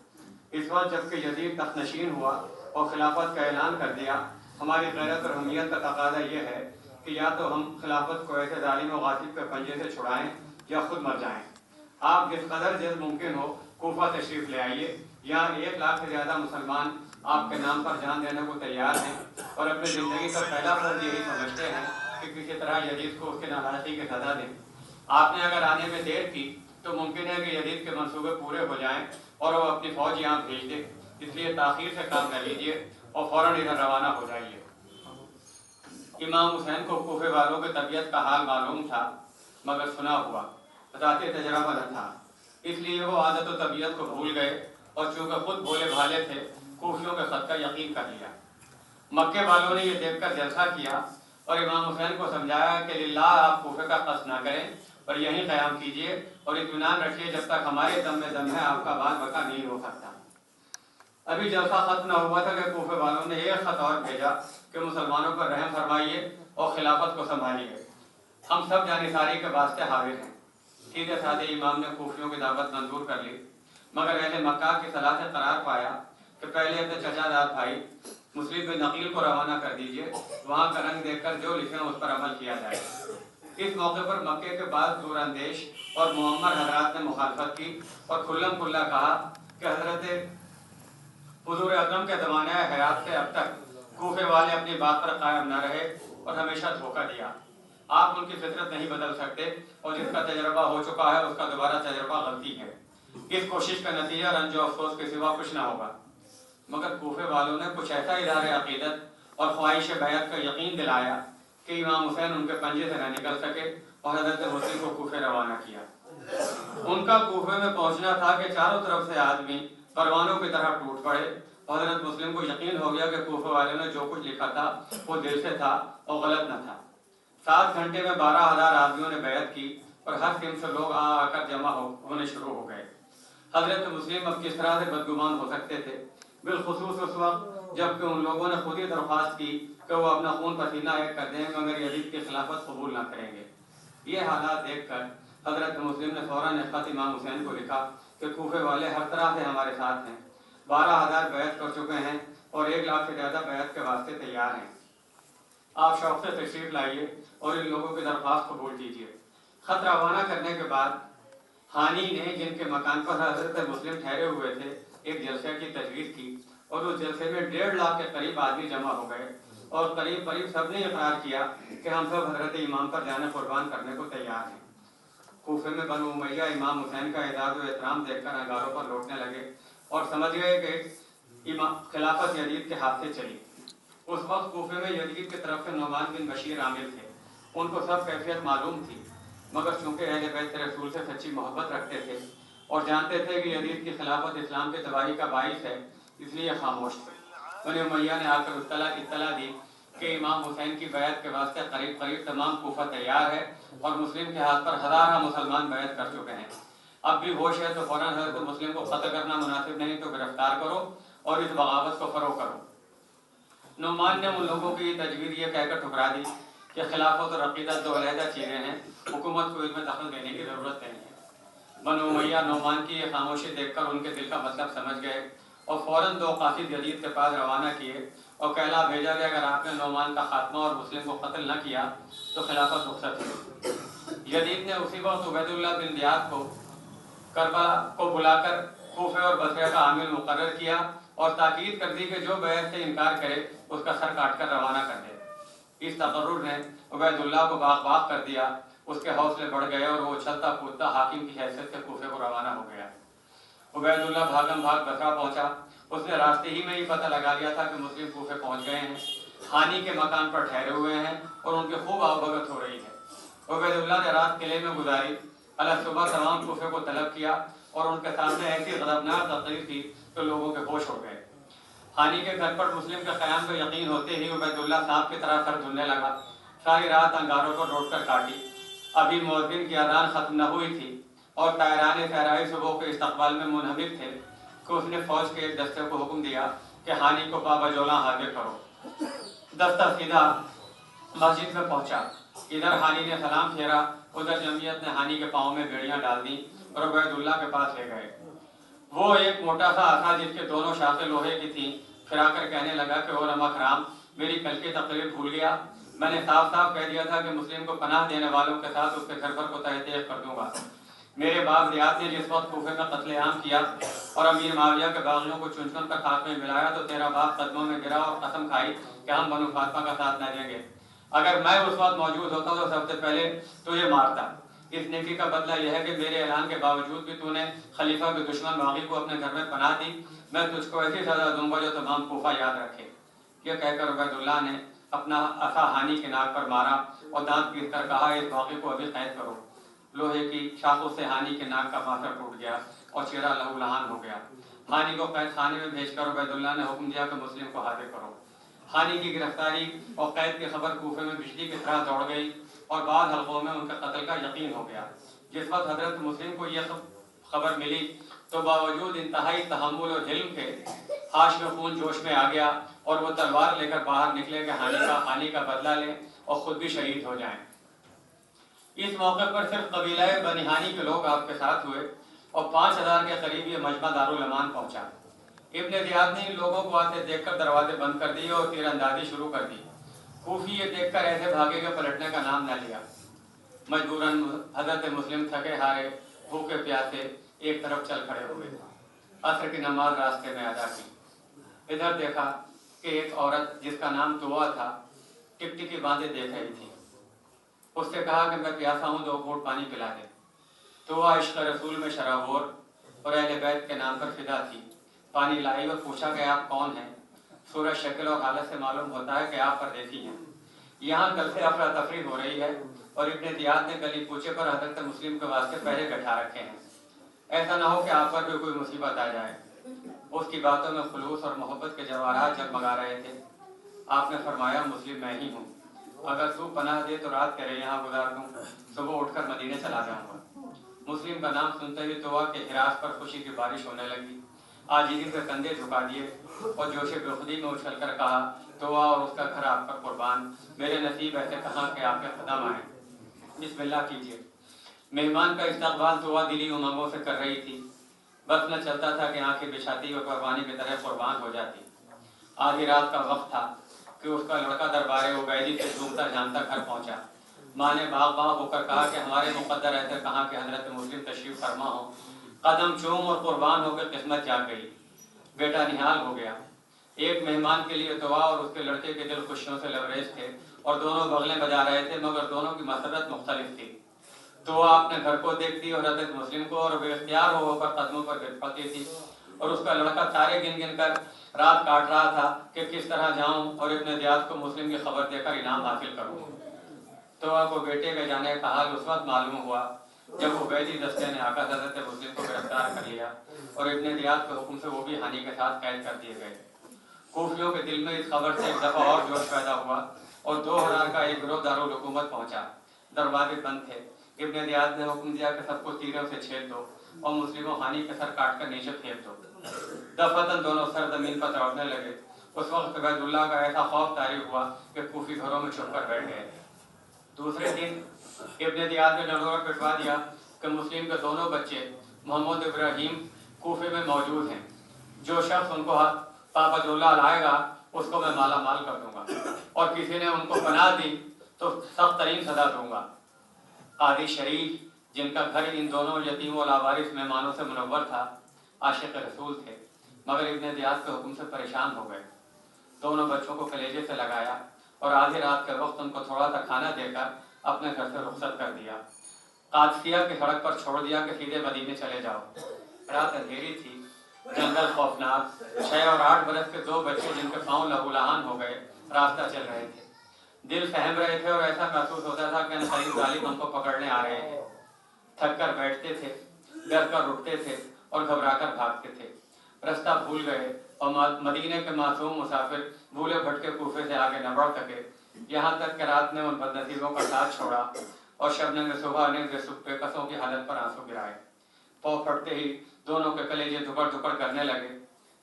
اس وقت جب کہ یزید تخت نشین ہوا اور خلافت کا اعلان کر دیا، ہماری غیرت اور حمیت کا تقاضا یہ ہے کہ یا تو ہم خلافت کو ایسے ظالم و غاصب کے پنجے سے چھڑائیں یا خود مر جائیں۔ آپ جس قدر جلد ممکن ہو کوفہ تشریف لے آئیے۔ یہاں 1 لاکھ سے زیادہ مسلمان آپ کے نام پر جان دینے کو تیار ہیں اور اپنی زندگی کا پہلا فرض یہی سمجھتے ہیں کہ کسی طرح یزید کو اس کے ناراضگی کی سزا دیں۔ آپ نے اگر آنے میں دیر کی تو ممکن ہے کہ یزید کے منصوبے پورے ہو جائیں اور وہ اپنی فوج یہاں بھیج دے، اس لیے تاخیر سے کام نہ لیجیے اور فوراً ادھر روانہ ہو جائیے۔ امام حسین کو کوفے والوں کی طبیعت کا حال معلوم تھا مگر سنا ہوا، ذاتی تجربہ نہ تھا، اس لیے وہ عادت و طبیعت کو بھول گئے اور چونکہ خود بھولے بھالے تھے کوفیوں کے خط کا یقین کر لیا۔ مکے والوں نے یہ دیکھ کر جلسہ کیا اور امام حسین کو سمجھایا کہ للہ آپ کوفے کا قصد نہ کریں اور یہیں قیام کیجیے اور اطمینان رکھیے جب تک ہمارے دم میں دم ہے آپ کا بال بکا نہیں ہو سکتا۔ ابھی جلسہ ختم نہ ہوا تھا کہ کوفے والوں نے ایک خط اور بھیجا کہ مسلمانوں پر رحم فرمائیے اور خلافت کو سنبھالیے، ہم سب جانثاری کے واسطے حاضر ہیں۔ سیدھے سادھے امام نے کوفیوں کی دعوت منظور کر لی مگر اہل مکہ کی صلاح سے قرار پایا کہ پہلے اپنے چچا داد بھائی مسلم بن نقیل کو روانہ کر دیجیے، وہاں کا رنگ دیکھ کر جو لکھیں اس پر عمل کیا جائے۔ اس موقع پر مکے کے بعض دور اندیش اور معمر حضرات نے مخالفت کی اور کھلم کھلا کہا کہ حضرت حضور اکرم کے زمانہ حیات سے اب تک کوفے والے اپنی بات پر قائم نہ رہے اور ہمیشہ دھوکہ دیا۔ آپ ان کی فطرت نہیں بدل سکتے اور جس کا تجربہ ہو چکا ہے اس کا دوبارہ تجربہ غلطی ہے، اس کوشش کا نتیجہ رنج و افسوس کے سوا کچھ نہ ہوگا۔ مگر کوفے والوں نے کچھ ایسا اظہار عقیدت اور خواہش بیعت کا یقین دلایا کہ امام حسین ان کے پنجے سے نہ نکل سکے اور حضرت مسلم کو کوفے روانہ کیا۔ ان کا کوفے میں پہنچنا تھا کہ چاروں طرف سے آدمی پروانوں کی طرح ٹوٹ پڑے اور حضرت مسلم کو یقین ہو گیا کہ کوفے والوں نے جو کچھ لکھا تھا وہ دل سے تھا اور غلط نہ تھا۔ 7 گھنٹے میں 12,000 آدمیوں نے بیعت کی اور ہر سمت سے لوگ آ کر جمع ہونے شروع ہو گئے۔ حضرت مسلم اب کس طرح سے بدگمان ہو سکتے تھے، بالخصوص اس وقت جب کہ ان لوگوں نے خود ہی درخواست کی کہ وہ اپنا خون پسینہ ایک کر دیں مگر یزید کی خلافت قبول نہ کریں گے۔ یہ حالات دیکھ کر حضرت مسلم نے فوراً ایک خط امام حسین کو لکھا کہ کوفے والے ہر طرح سے ہمارے ساتھ ہیں، 12,000 بیعت کر چکے ہیں اور 1 لاکھ سے زیادہ بیعت کے واسطے تیار ہیں، آپ شوق سے تشریف لائیے اور ان لوگوں کی درخواست قبول کیجیے۔ خط روانہ کرنے کے بعد حانی نے جن کے مکان پر حضرت مسلم ٹھہرے ہوئے تھے ایک جلسے کی تجویز کی اور اس جلسے میں 1.5 لاکھ کے قریب آدمی جمع ہو گئے اور قریب سب نے اقرار کیا کہ ہم سب حضرت امام پر جانے قربان کرنے کو تیار ہیں۔ کوفے میں بنو امیہ امام حسین کا اعزاز و احترام دیکھ کر انگاروں پر لوٹنے لگے اور سمجھ گئے کہ خلافت یزید کے ہاتھ سے چلی۔ اس وقت کوفے میں یزید کی طرف سے نعمان بن بشیر عامل تھے، ان کو سب کیفیت معلوم تھی مگر چونکہ اہل بیت رسول سے سچی محبت رکھتے تھے اور جانتے تھے کہ یزید کی خلافت اسلام کی تباہی کا باعث ہے اس لیے خاموش تھے۔ بنی امیہ نے آ کر اطلاع دی کہ امام حسین کی بیعت کے واسطے قریب تمام کوفہ تیار ہے اور مسلم کے ہاتھ پر 1000 مسلمان بیعت کر چکے ہیں۔ اب بھی ہوش ہے تو فوراً حضرت مسلم کو قتل کرنا مناسب نہیں تو گرفتار کرو اور اس بغاوت کو فروغ کرو۔ نعمان نے ان لوگوں کی تجویز یہ کہہ کر ٹھکرا دی کہ خلافت اور عقیدت 2 علیحدہ چیزیں ہیں، حکومت کو اس میں دخل دینے کی ضرورت نہیں ہے۔ بنو امیہ نعمان کی یہ خاموشی دیکھ کر ان کے دل کا مطلب سمجھ گئے اور فوراً 2 قاصد یزید کے پاس روانہ کیے اور کہلا بھیجا کہ اگر آپ نے نعمان کا خاتمہ اور مسلم کو قتل نہ کیا تو خلافت رخصت ہے۔ یزید نے اسی وقت عبید اللہ بن زیاد کو کربلا کو بلا کر کوفے اور بصرہ کا عامل مقرر کیا اور تاکید کر دی کہ جو بیعت سے انکار کرے اس کا سر کاٹ کر روانہ کر دے۔ اس تقرر نے عبید اللہ کو باغ کر دیا، اس کے حوصلے بڑھ گئے اور وہ اچھلتا کودتا حاکم کی حیثیت سے کوفے کو روانہ ہو گیا۔ عبید اللہ بھاگم بھاگ بصرہ پہنچا، اس نے راستے ہی میں پتہ لگا لیا تھا کہ مسلم کوفے پہنچ گئے ہیں، حانی کے مکان پر ٹھہرے ہوئے ہیں اور ان کی خوب آوبھگت ہو رہی ہے۔ عبید اللہ نے رات قلعے میں گزاری، صبح تمام کوفے کو طلب کیا اور ان کے سامنے ایسی غضبناک تقریر کی کہ لوگوں کے ہوش اڑ گئے۔ ہانی کے گھر پر مسلم کے قیام پہ یقین ہوتے ہی عبید اللہ صاحب کی طرح سر دھلنے لگا۔ ساری رات انگاروں کو ڈوٹ کر کاٹی۔ ابھی مؤذن کی اذان ختم نہ ہوئی تھی اور طائران صحرائی صبح کے استقبال میں منہمک تھے کہ اس نے فوج کے ایک دستے کو حکم دیا کہ ہانی کو بابجولاں حاضر کرو۔ دستہ سیدھا مسجد میں پہنچا۔ ادھر ہانی نے سلام پھیرا، ادھر جمعیت نے ہانی کے پاؤں میں بیڑیاں ڈال دیں اور عبید اللہ کے پاس لے گئے۔ وہ ایک موٹا سا عصا جس کے دونوں شاخیں لوہے کی تھیں پھرا کر کہنے لگا کہ علماء کرام، میری کل کی تقریر بھول گیا، میں نے صاف صاف کہہ دیا تھا کہ مسلم کو پناہ دینے والوں کے ساتھ اس کے گھر پر کو تہہ تیغ کر دوں گا۔ میرے باپ زیاد نے جس وقت کوفے میں قتل عام کیا اور امیر معاویہ کے باغیوں کو چن چن کر خاک میں ملایا تو تیرا باپ قدموں میں گرا اور قسم کھائی کہ ہم بنو فاطمہ کا ساتھ نہ دیں گے۔ اگر میں اس وقت موجود ہوتا تو سب سے پہلے تجھے مارتا۔ اس نیکی کا بدلہ یہ ہے کہ میرے اعلان کے باوجود بھی تو نے خلیفہ کے دشمن باغی کو اپنے گھر میں پناہ دی، میں تجھ کو ایسی سزا دوں گا جو تمام کوفہ یاد رکھے۔ یہ کہہ کر عبید اللہ نے اپنا عصا ہانی کے ناک پر مارا اور دانت پیس کر کہا، اس باغی کو ابھی قید کرو۔ لوہے کی شاخوں سے ہانی کے ناک کا پاسر ٹوٹ گیا اور چہرہ لہو لہان ہو گیا۔ ہانی کو قید خانے میں بھیج کر عبید اللہ نے حکم دیا کہ مسلم کو حاضر کرو۔ ہانی کی گرفتاری اور قید کی خبر کوفے میں بجلی کی طرح دوڑ گئی اور بعض حلقوں میں ان کے قتل کا یقین ہو گیا۔ جس وقت حضرت مسلم کو یہ خبر ملی تو باوجود انتہائی تحمل اور حلم کے ہاش میں خون جوش میں آ گیا اور وہ تلوار لے کر باہر نکلے کہ ہانی کا بدلہ لیں اور خود بھی شہید ہو جائیں۔ اس موقع پر صرف قبیلہ بنی ہانی کے لوگ آپ کے ساتھ ہوئے اور 5000 کے قریب یہ مجمع دارالامان پہنچا۔ ابن زیاد نے ان لوگوں کو آتے دیکھ کر دروازے بند کر دیے اور تیر اندازی شروع کر دی۔ کوفی یہ دیکھ کر ایسے بھاگے کہ پلٹنے کا نام نہ لیا۔ مجبوراً حضرت مسلم تھکے ہارے بھوکے پیاسے ایک طرف چل کھڑے ہوئے۔ عصر کی نماز راستے میں ادا کی۔ ادھر دیکھا کہ ایک عورت جس کا نام طوا تھا ٹکٹکی باندھے دیکھ رہی تھی۔ اس سے کہا کہ میں پیاسا ہوں، 2 گھونٹ پانی پلا دے۔ طوا عشق رسول میں شرابور اور اہل بیت کے نام پر فدا تھی۔ پانی لائی اور پوچھا کہ آپ کون ہیں؟ صورت شکل اور حالت سے معلوم ہوتا ہے کہ آپ پردیسی ہیں۔ یہاں کل سے افراتفری ہو رہی ہے اور ابن زیاد نے گلی کوچے پر حضرت مسلم کے واسطے پہرے بٹھا رکھے ہیں، ایسا نہ ہو کہ آپ پر بھی کوئی مصیبت آ جائے۔ اس کی باتوں میں خلوص اور محبت کے جواہرات جگمگا رہے تھے۔ آپ نے فرمایا، مسلم میں ہی ہوں، اگر تو پناہ دے تو رات تیرے یہاں گزار دوں، صبح اٹھ کر مدینے چلا جاؤں گا۔ مسلم کا نام سنتے ہی طوا کے حراس پر خوشی کی بارش ہونے لگی۔ عاجزی سے کندھے جھکا دیے اور جوش بے خودی میں اچھل کر کہا، طوا اور اس کا گھر آپ پر قربان، میرے نصیب ایسے کہاں کہ آپ کے قدم آئیں۔ بسم اللہ کیجیے۔ مہمان کا استقبال طوا دلی امنگوں سے کر رہی تھی۔ بس نہ چلتا تھا کہ آنکھیں بچھاتی اور قربانی کی طرح قربان ہو جاتی۔ آدھی رات کا وقت تھا کہ اس کا لڑکا دربار عبیدی سے جھومتا جھامتا گھر پہنچا۔ ماں نے باغ باغ ہو کر کہا کہ ہمارے مقدر ایسے کہاں کہ حضرت مسلم تشریف فرما ہو۔ قدم چوم اور قربان ہو کے قسمت جاگ گئی۔ بیٹا نہال ہو گیا۔ ایک مہمان کے لیے طوا اور اس کے لڑکے کے دل خوشیوں سے لبریز تھے اور دونوں بغلیں بجا رہے تھے، مگر دونوں کی مسرت مختلف تھی۔ طوا اپنے گھر کو دیکھتی اور حضرت مسلم کو، اور بے اختیار ہو کر قدموں پر گر پڑتی تھی، اور اس کا لڑکا تارے گن گن کر رات کاٹ رہا تھا کہ کس طرح جاؤں اور ابن زیاد کو مسلم کی خبر دے کر انعام حاصل کروں۔ طوا کو بیٹے کے جانے کا حال اس وقت معلوم ہوا جب عبیدی دستے نے آ کر حضرت مسلم کو گرفتار کر لیا اور ابن زیاد کے حکم سے وہ بھی ہانی کے ساتھ قید کر دیے گئے۔ کوفیوں کے دل میں اس خبر سے ایک دفعہ اور جوش پیدا ہوا اور 2000 کا ایک گروہ دارالحکومت پہنچا۔ دروازے بند تھے۔ ابن زیاد نے حکم دیا کہ سب کو تیروں سے چھید دو اور مسلم و ہانی کے سر کاٹ کر نیچے پھینک دو۔ دفعتاً دونوں سر زمین پر دوڑنے لگے۔ اس وقت عبید اللہ کا ایسا خوف طاری ہوا کہ کوفی گھروں میں چھپ کر بیٹھ گئے۔ دوسرے دن ابن زیاد نے ڈنڈورا پٹوا دیا کہ مسلم کے دونوں بچے محمد ابراہیم کوفے میں موجود ہیں، جو شخص ان کو پاپا جولہ لائے گا اس کو میں مالا مال کر دوں گا، اور کسی نے ان کو پناہ دی تو سخت ترین سزا دوں گا۔ قاضی شریف جن کا گھر ان دونوں یتیم و لاوارث مہمانوں سے منور تھا، عاشق رسول تھے، مگر ابن زیاد کے حکم سے پریشان ہو گئے۔ دونوں بچوں کو کلیجے سے لگایا اور آدھی رات کے وقت ان کو تھوڑا سا کھانا دے کر اپنے گھر سے رخصت کر دیا۔ قادسیہ کی سڑک پر چھوڑ دیا کہ سیدھے مدینے چلے جاؤ۔ رات اندھیری تھی، جنگل خوفناک۔ 6 اور 8 برس کے 2 بچے جن کے پاؤں لہو لہان ہو گئے راستہ چل رہے تھے۔ دل سہم رہے تھے اور ایسا محسوس ہوتا تھا کہ قریب غالب ہم کو پکڑنے آ رہے ہیں۔ تھک کر بیٹھتے تھے डर कर रुकते थे और घबरा कर भागते थे। रास्ता भूल गए और मदीने के मासूम मुसाफिर भूले भटके कूफे से आगे न बढ़ सके, यहाँ तक कि रात ने उन बदनसीबों का साथ छोड़ा और शबनम में सुबह ने बेकसों की हालत पर आंसू गिराए। पाँव फटते ही दोनों के कलेजे दुकड़ दुकड़ करने लगे।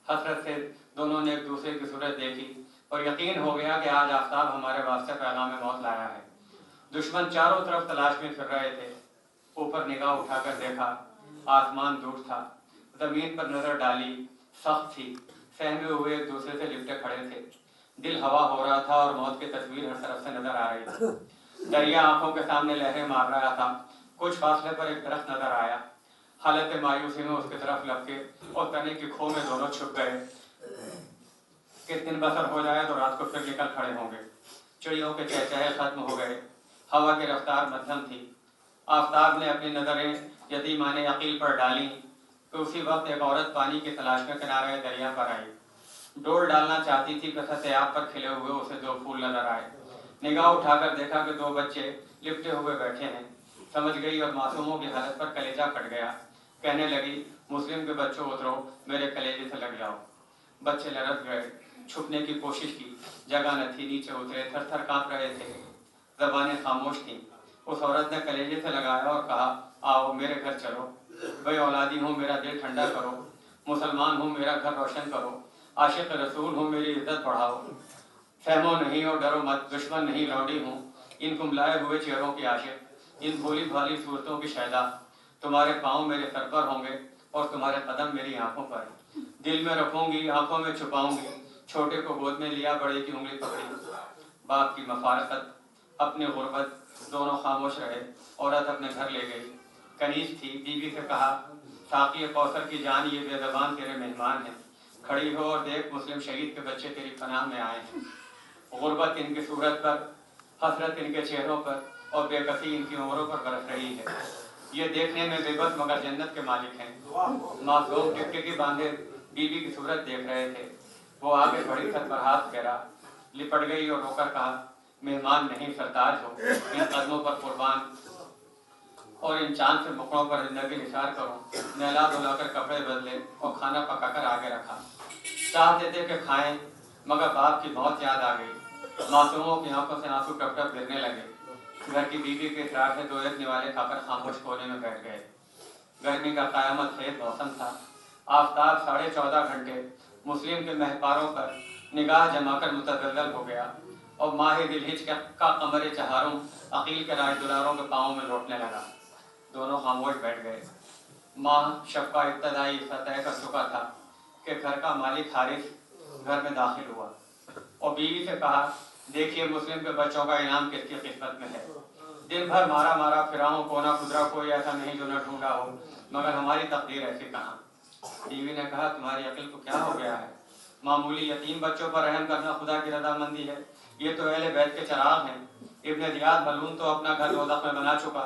हसरत से दोनों ने एक दूसरे की सूरत देखी और यकीन हो गया कि आज आफताब हमारे वास्ते पैगाम मौत लाया है। दुश्मन चारों तरफ तलाश में फिर रहे थे। ऊपर निगाह उठाकर देखा, आसमान दूर था। जमीन पर नजर डाली, सख्त थी। सहमे हुए एक दूसरे से लिपटे खड़े थे। दिल हवा हो रहा था और मौत की तस्वीर हर तरफ से नजर आ रही थी। दरिया आंखों के सामने लहरें मार रहा था। कुछ फासले पर एक दरख्त नजर आया। हालत मायूसी में उसकी तरफ लपके और तने की खो में दोनों छुप गए कि दिन बसर हो जाए तो रात को फिर निकल खड़े होंगे। चिड़ियों के चहचहे खत्म हो गए। हवा की रफ्तार मध्यम थी। आफताब ने अपनी नजरें यतीमाने अकील पर डाली कि उसी वक्त एक औरत पानी की तलाश में किनारे दरिया पर आई। डोल डालना चाहती थी कि सतयाब पर खिले हुए उसे दो फूल नजर आए। निगाह उठाकर देखा कि दो बच्चे लिपटे हुए बैठे हैं। समझ गई और मासूमों की हालत पर कलेजा कट गया। कहने लगी, मुस्लिम के बच्चों उतरो, मेरे कलेजे से लग जाओ। बच्चे लरस गए, छुपने की कोशिश की, जगह न थी, नीचे उतरे, थर थर कांप रहे थे। ज़बानें खामोश थीं। उस औरत ने कलेजे से लगाया और कहा, आओ मेरे घर चलो, बे औलादी हूँ, मेरा दिल ठंडा करो, मुसलमान हूँ, मेरा घर रोशन करो, आशिक रसूल हूँ, मेरी इज्जत बढ़ाओ। फहमो नहीं और डरो मत, दुश्मन नहीं लौटी हूँ, इन कुमलाए हुए चेहरों की आशिक, इन भोली भाली सूरतों की शैदा। तुम्हारे पाँव मेरे सर पर होंगे और तुम्हारे कदम मेरी आंखों पर। दिल में रखूंगी, आंखों में छुपाऊंगी, छोटे को गोद में लिया, बड़े की उंगली पकड़ी। बाप की मफारकत, अपनी गुर्बत, दोनों खामोश रहे। औरत अपने घर ले गई। कनीज थी, बीवी से कहा, साकी कौसर की जान, ये बेज़बान तेरे मेहमान हैं, खड़ी हो और देख, मुस्लिम शहीद के बच्चे तेरी पनाह में आए हैं। गुर्बत इनकी सूरत पर, हसरत इनके चेहरों पर और बेकसी इनकी उम्रों पर बरस रही है। ये देखने में बेबस मगर जन्नत के मालिक हैं। मासूम टिकटिकी बांधे बीवी की सूरत देख रहे थे। वो आगे बढ़ी, सर पर हाथ फेरा, लिपट गई और रोकर कहा, मेहमान नहीं सरताज हो, इन कदमों पर कुर्बान और इन चांद से मुखड़ों पर जिंदगी निसार करो। नहला धुलाकर कपड़े बदले और खाना पकाकर आगे रखा। चाहते थे कि खाएं, मगर बाप की मौत याद आ गई। मासूमों की आंखों से आंसू टप टप गिरने लगे। घर की बीवी के इतरार से दो एक निवाले खाकर खामोश कोने में बैठ गए। गर्मी का कयामत खेज मौसम था। आफताब 14.5 घंटे मुस्लिम के महपारों पर निगाह जमाकर मुतज़ल्ज़ल हो गया और माह दिलहिज का कमर चहारों अकील के राजदुलारों के पाँवों में लौटने लगा। दोनों खामोश बैठ गए। माँ शब का इब्तदाई सतह कर चुका था कि घर का मालिक हारिस घर में दाखिल हुआ और बीवी से कहा, देखिए मुस्लिम के बच्चों का इनाम किसकी किस्मत में है। दिन भर मारा मारा फिराऊं, कोना खुदरा कोई ऐसा नहीं जो न ढूंढा हो, मगर हमारी तकदीर ऐसी कहाँ। बीवी ने कहा, तुम्हारी अक्ल को क्या हो गया है? मामूली यतीम बच्चों पर रहम करना खुदा की रजामंदी है। ये तो अहले बैत के चराग हैं। इब्न जियाद मलून तो अपना घर दोज़ख में बना चुका।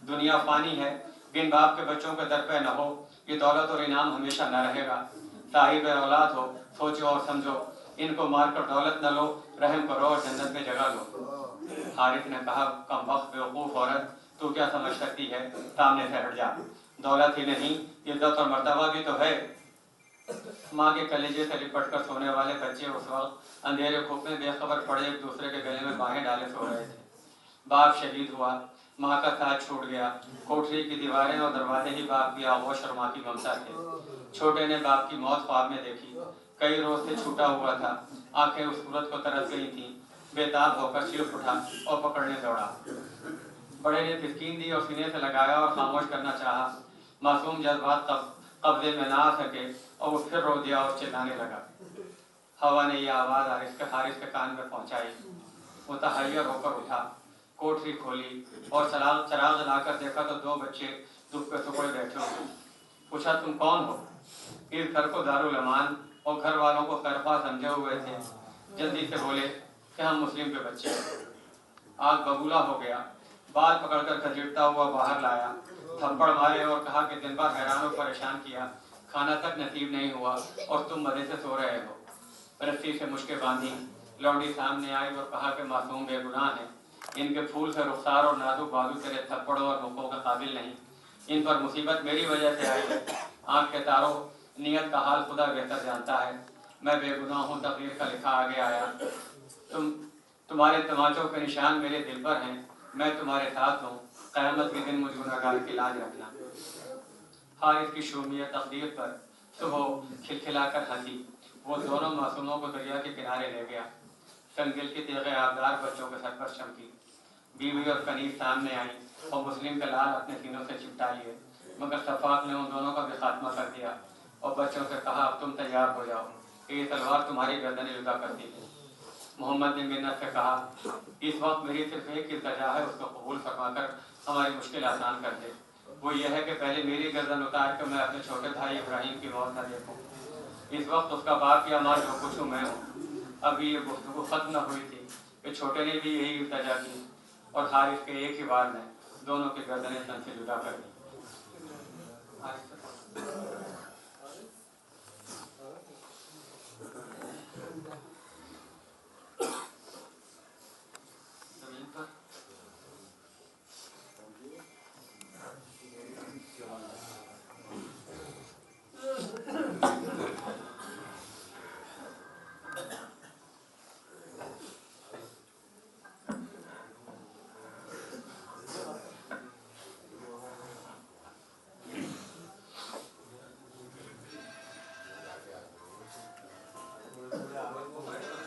दुनिया फानी है, बिन बाप के बच्चों के दर पे न हो, ये दौलत और इनाम हमेशा न रहेगा। साहिब औलाद हो, सोचो और समझो, इनको मारकर दौलत न लो, रहम करो और जन्नत में जगह लो। हारिस ने कहा, कम वक्त बेवकूफ औरत, तू क्या समझ सकती है, सामने से हट जा। दौलत ही नहीं, इज्जत और मर्तबा भी तो है। माँ के कलेजे से लिपट कर सोने वाले बच्चे उस वक्त अंधेरे खूब में बेखबर पड़े एक दूसरे के गले में बाहें डाले सो रहे थे। बाप शहीद हुआ, माँ का साथ छूट गया। कोठरी की दीवारें और दरवाजे ही बाप की आगोश और माँ की ममता थे। छोटे ने बाप की मौत ख्वाब में देखी। कई रोज से छूटा हुआ था, आंखें उस सूरत को तरस गई थीं। बेताब होकर सिर उठा और पकड़ने दौड़ा। बड़े ने तिस्कीन दी और सीने से लगाया और खामोश करना चाहा। मासूम जज्बात कब्जे में ना आ सके और वो फिर रो दिया और चिल्लाने लगा। हवा ने यह आवाज़ हारिस के कान में पहुंचाई। वो तहैयर होकर उठा, कोठरी खोली और चराग जलाकर देखा तो दो बच्चे दुख के टुकड़े बैठे हुए। पूछा, तुम कौन हो? इस घर को दारुल अमान और घर वालों को खैरख्वाह समझे हुए थे। जल्दी से बोले कि हम मुस्लिम के बच्चे। आग बबूला हो गया। बाल पकड़कर घसीटता हुआ बाहर लाया, थप्पड़ मारे और कहा कि दिन भर हैरान और परेशान किया, खाना तक नसीब नहीं हुआ और तुम मजे से सो रहे हो। रस्सी से मुश्कें बांधी। लौंडी सामने आई और कहा कि मासूम बेगुनाह हैं, इनके फूल से रुखसार और नाजुक बाजू तेरे थप्पड़ों और मुक्कों के काबिल नहीं। इन पर मुसीबत मेरी वजह से आई है। आँख के तारों, नियत का हाल खुदा बेहतर जानता है। मैं बेगुनाह हूँ, तकदीर का लिखा आगे आया। तुम्हारे तमाचों के निशान मेरे दिल पर हैं, मैं तुम्हारे साथ हूँ, क़यामत के दिन मुझ गुनहगार की लाज रखना। हारिस की शूमियत तकदीर पर सुबह खिलखिलाकर हंसी, वो दोनों मासूमों को दरिया के किनारे ले गया। संगिल की तेगे आबदार बच्चों के सर पर चमकी। बीवी और कनीज सामने आई और मुस्लिम का लाल अपने सीनों से चिपटा लिए, मगर सफाक ने उन दोनों का भी खात्मा कर दिया और बच्चों से कहा, अब तुम तैयार हो जाओ, ये तलवार तुम्हारी गर्दन जुदा करती है। मोहम्मद ने मिन्नत से कहा, इस वक्त मेरी सिर्फ एक इल्तजा है, उसको कबूल फरमाकर हमारी मुश्किल आसान कर दे। वो यह है कि पहले मेरी गर्दन उतार कर मैं अपने छोटे भाई इब्राहिम की मौत न देखूं। इस वक्त उसका बाप या माँ जो कुछ हूँ मैं हूँ। अभी ये गुफ्तगू खत्म न हुई थी कि छोटे ने भी यही इल्तजा की और हारिस के एक ही बार में दोनों की गर्दनें तन से जुदा कर दी।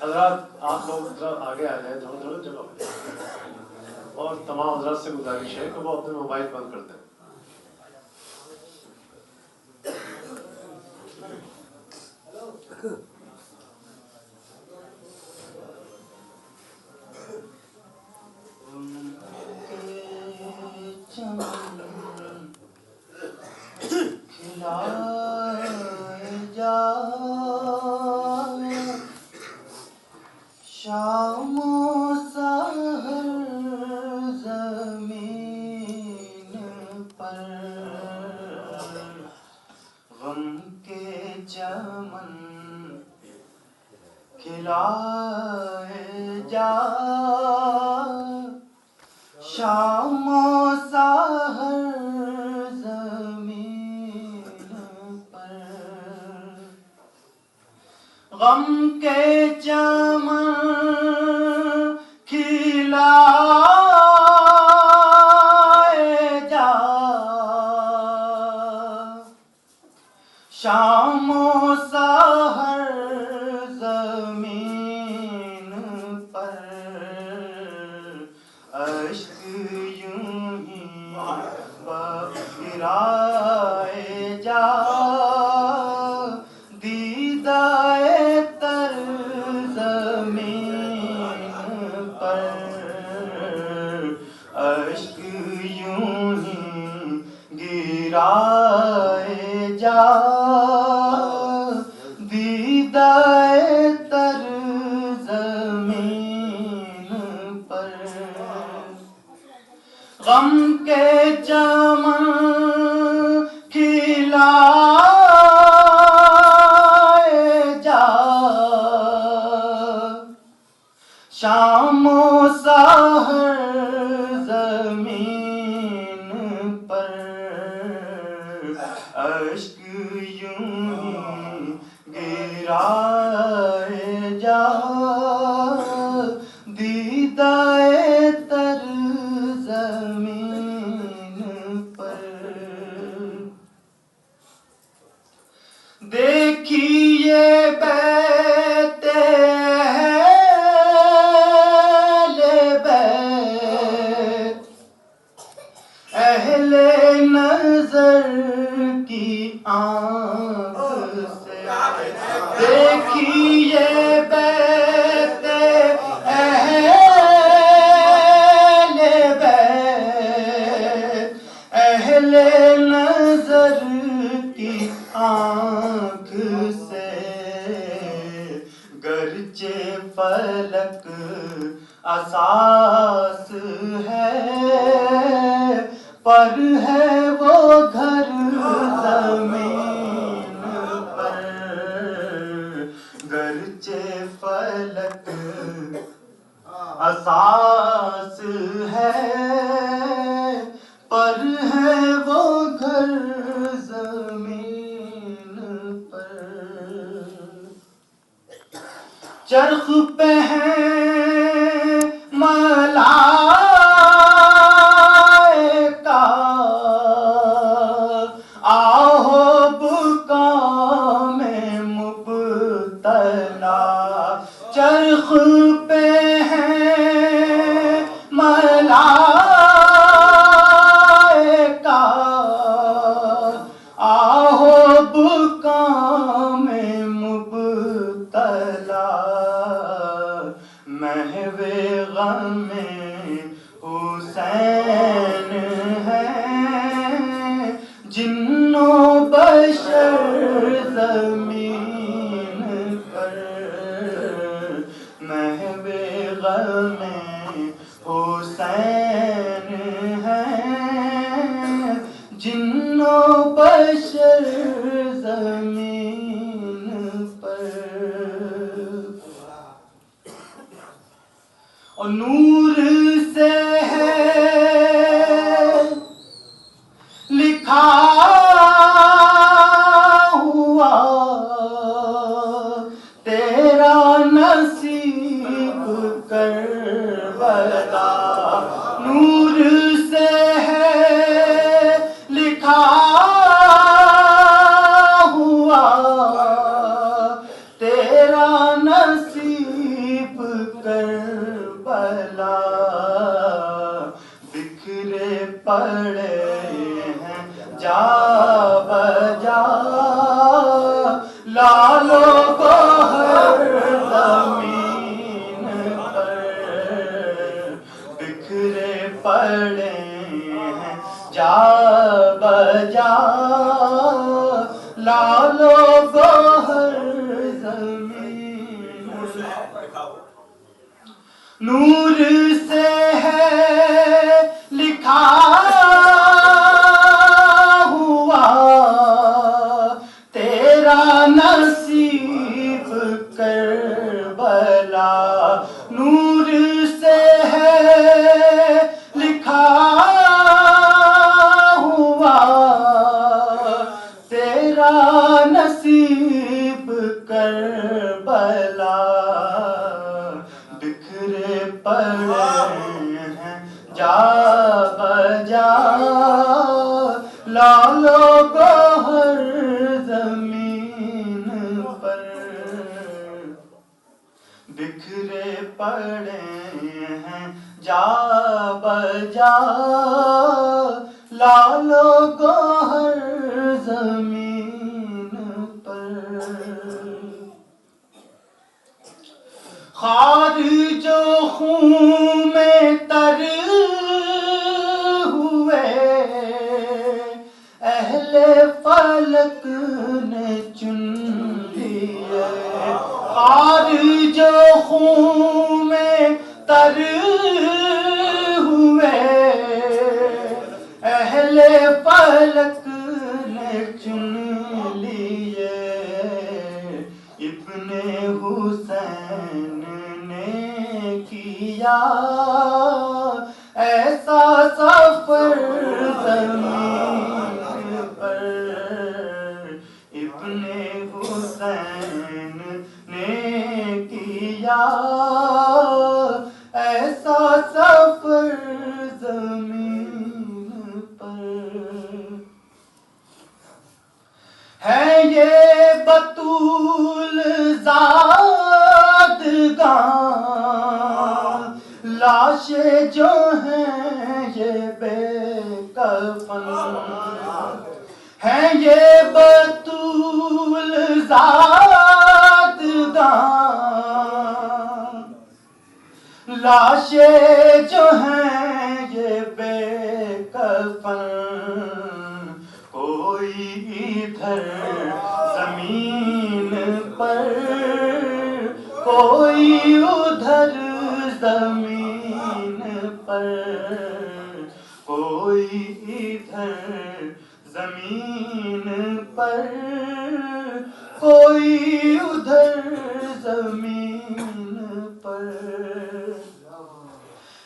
हजरात आप लोग जरा आगे आ जाए, थोड़ा जगह पे, और तमाम हजरात से गुजारिश है कि वो अपने मोबाइल बंद कर दें। غم کے چمن کھلائے جا، شام و سحر زمین پر، اشک یوں ہی گرائے جا، دیدائے تر زمین پر، اشک یوں ہی گرائے جا، دیدائے تر زمین پر، غم کے چمن کھلائے جا، شام و سحر زمین پر، اشک یوں ہی گرائے جا، دیدائے تر زمین پر، دیکھیے بیت اہل بیت، اہل نظر کی آنکھ سے، دیکھیے بیت اہل بیت، اہل نظر کی آنکھ سے، گرچہ فلک اساس ہے، پر ہے وہ گھر زمین پر، گرچہ فلک اساس ہے، پر ہے وہ چرخ پہ ہیں ملائکہ آہو بکا میں مبتلا، چرخ پہ ہیں ملائکہ آہو بکا میں مبتلا، محو غم حسین ہے جن و بشر زمین پر، محو غم حسین ہے جن و بشر زمین پر، اور نور سے ہے لکھا ہوا تیرا نصیب کربلا، نور سے ہے لکھا ہوا تیرا نصیب کربلا، بکھرے پڑے ہیں جا بجا لالو گوہر زمین پر، بکھرے پڑے ہیں جا بجا لالو گوہر زمین پر، نور سے ہے لکھا ہوا تیرا نصیب کربلا، نور سے ہے لکھا ہوا تیرا نصیب کربلا، بکھرے پڑے ہیں جا بجا لالو گوہر زمین پر، بکھرے پڑے ہیں جا بجا لالو گوہر زمین پر، خار جو خون میں تر ہوئے اہل فلک نے چن لیے، خار جو خون میں تر ہوئے اہل فلک نے چن لیے، ابن حسین نے کیا ایسا سفر زمین پر، ابن حسین نے کیا ایسا سفر زمین پر، ہے یہ بطول زادگاں لاشیں جو ہیں یہ بے کفن، ہے یہ بطول زادگاں لاشیں جو ہیں یہ بے کفن، کوئی ادھر زمین پر کوئی ادھر زمین پر، کوئی ادھر زمین پر کوئی ادھر زمین پر،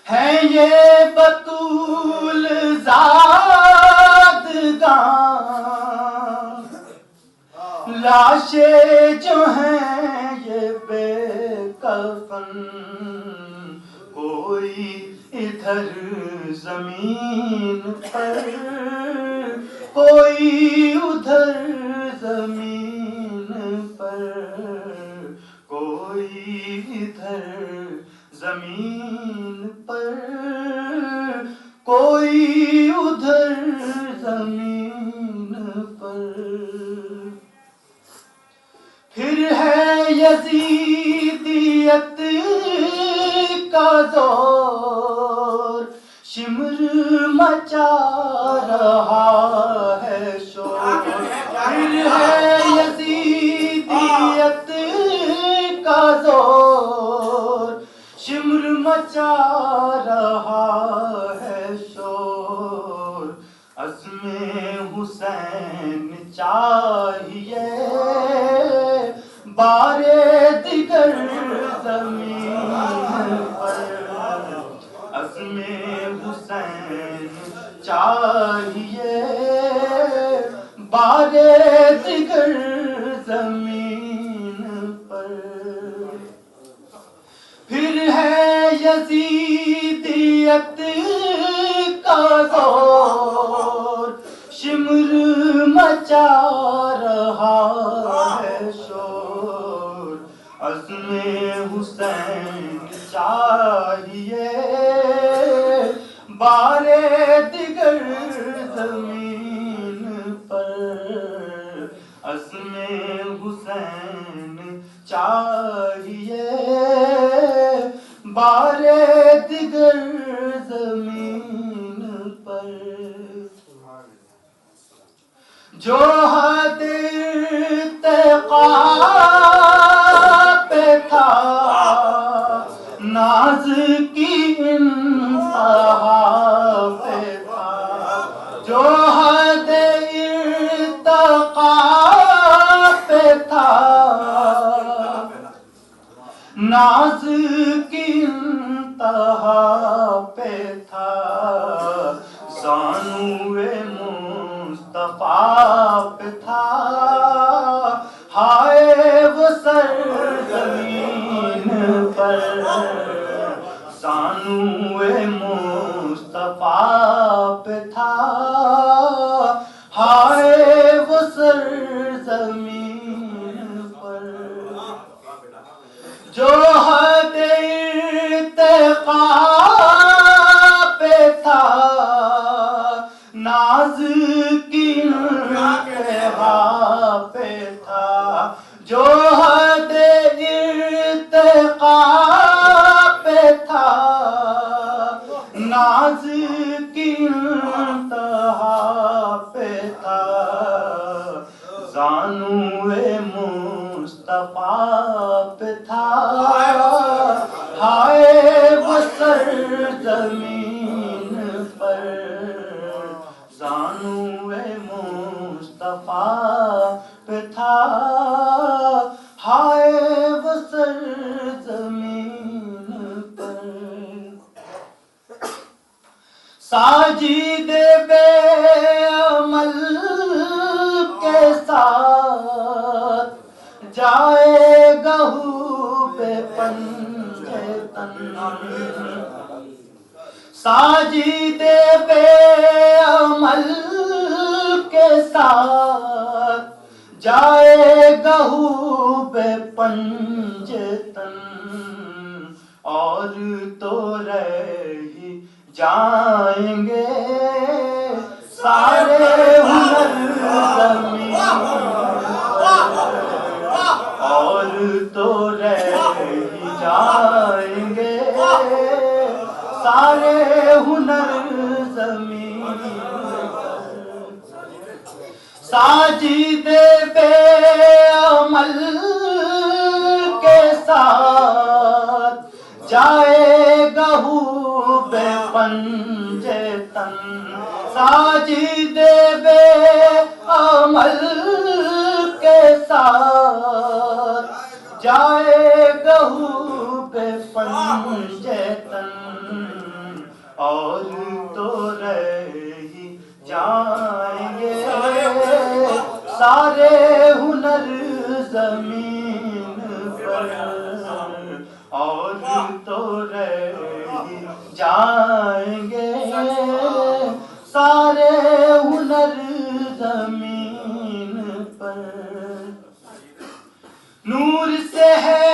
ہے یہ بطول زادگاں لاشیں جو ہیں یہ بے کفن کوئی ادھر زمین پر کوئی ادھر زمین پر کوئی ادھر زمین پر کوئی ادھر زمین پر پھر ہے یزیدیت کا دور شمر مچا رہا ہے شور پھر ہے یزیدیت کا دور شمر مچا رہا ہے شور عزم حسین چاہیے بارے دیگر زمین پر عزم حسین چاہیے بارے دیگر زمین پر پھر ہے یزیدیت کا دور شمر مچا رہا ہے شور عزم حسین چاہیے بارے دیگر زمین پر عزم حسین چاہیے بارے دیگر زمین پر جو حد ارتقا پہ تھا ناز کی انتہا پہ تھا جو حد ارتقا پہ تھا ناز کی انتہا پہ تھا زانوئے مصطفیٰ پہ تھا ہائے وہ سرزمین پر زانوئے مصطفیٰ پہ تھا ہائے وہ سرزمین پر جو حد ارتقا پہ تھا ناز کی انتہا پہ تھا جو حد ارتقا پہ تھا ناز کی انتہا پہ تھا زانوئے مصطفیٰ پہ تھا ہائے وہ سرزمین پر زانوئے مصطفیٰ پہ تھا ہائے وہ سرزمین پر ساجد بے عمل کے ساتھ جائے گہو پہ پنجے تن ساجد بے عمل کے ساتھ جائے گہو پہ پنجے تن اور تو رہ جائیں گے سارے ہنر زمین اور تو رہ جائیں گے سارے ہنر زمین ساجد بے عمل کے ساتھ جائے گہو بے پنجے تن ساجد بے عمل کے ساتھ جائے گہو بے پنجے تن اور تو رہ جائیں گے سارے ہنر زمین پر جائیں گے سارے ہنر زمین پر، نور سے ہے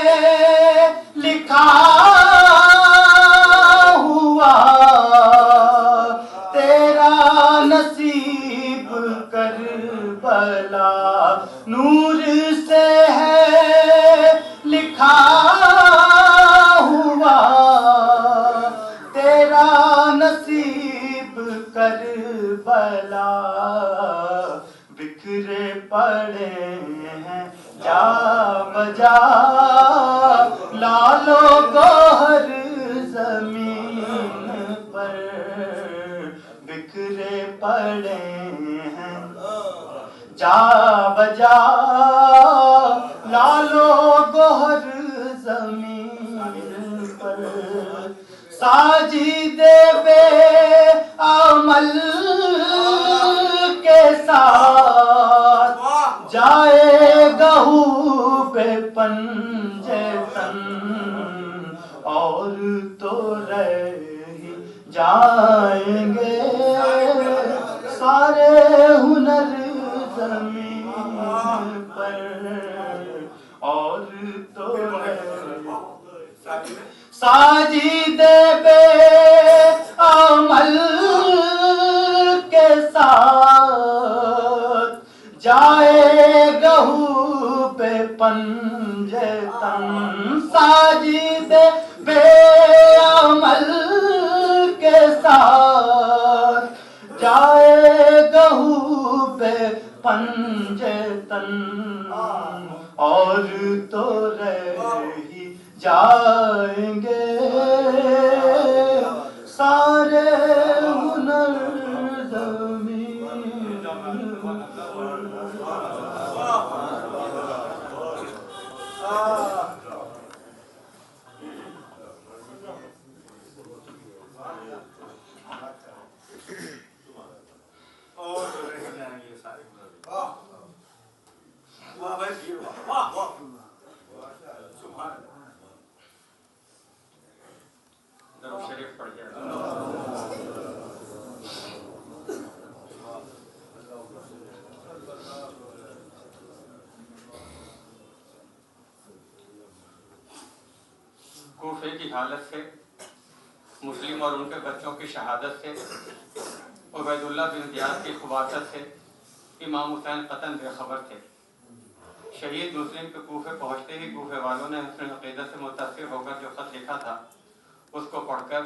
لکھا ہوا تیرا نصیب کربلا، نور سے ہے لکھا ہوا تیرا نصیب کربلا، بکھرے پڑے ہیں جا بجا لالو گوہر زمین پر، بکھرے پڑے ہیں جا بجا لالو گوہر زمین پر، ساجد بے عمل کے ساتھ جائے گہو پہ پنجے تن، اور تو رہ ہی جائیں گے سارے ہنر زمین پر، اور تو ساجد بے عمل کے ساتھ جائے گہو پہ پنجے تن، ساجد بے عمل کے ساتھ جائے گہو پہ پنجے تن، اور تو رہ ہی جائیں گے سارے ہنر زمین پر۔ درود شریف پڑھ جائے۔ کوفے کی حالت سے، مسلم اور ان کے بچوں کی شہادت سے، عبید اللہ بن زیاد کی خباثت سے امام حسین قطعاً بے خبر تھے۔ شہید مسلم کے کوفے پہنچتے ہی کوفے والوں نے حسن عقیدت سے متاثر ہو کر جو خط لکھا تھا اس کو پڑھ کر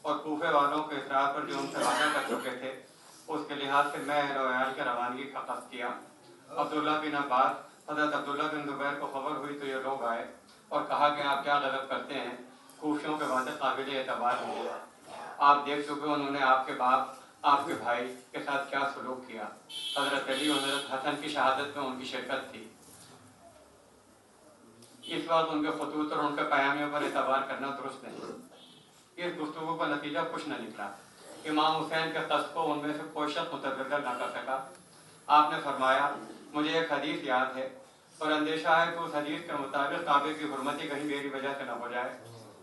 اور کوفے والوں کے اصرار پر جو ان سے وعدہ کر چکے تھے اس کے لحاظ سے میں اہل و عیال کے روانگی کا قصد کیا۔ عبداللہ بن عباس، حضرت عبداللہ بن زبیر کو خبر ہوئی تو یہ لوگ آئے اور کہا کہ آپ کیا غضب کرتے ہیں، کوفیوں کے وعدے قابل اعتبار ہیں، آپ دیکھ چکے انہوں نے آپ کے باپ، آپ کے بھائی کے ساتھ کیا سلوک کیا۔ حضرت علی اور حضرت حسن کی شہادت میں ان کی شرکت تھی، اس وقت ان کے خطوط اور ان کے پیامیوں پر اعتبار کرنا درست نہیں۔ اس گفتگو کا نتیجہ کچھ نہ نکلا۔ امام حسین کے قصد کو ان میں سے کوئی شخص متبادر نہ کر سکا۔ آپ نے فرمایا مجھے ایک حدیث یاد ہے اور اندیشہ ہے کہ اس حدیث کے مطابق کعبے کی حرمتی کہیں میری وجہ سے نہ ہو جائے،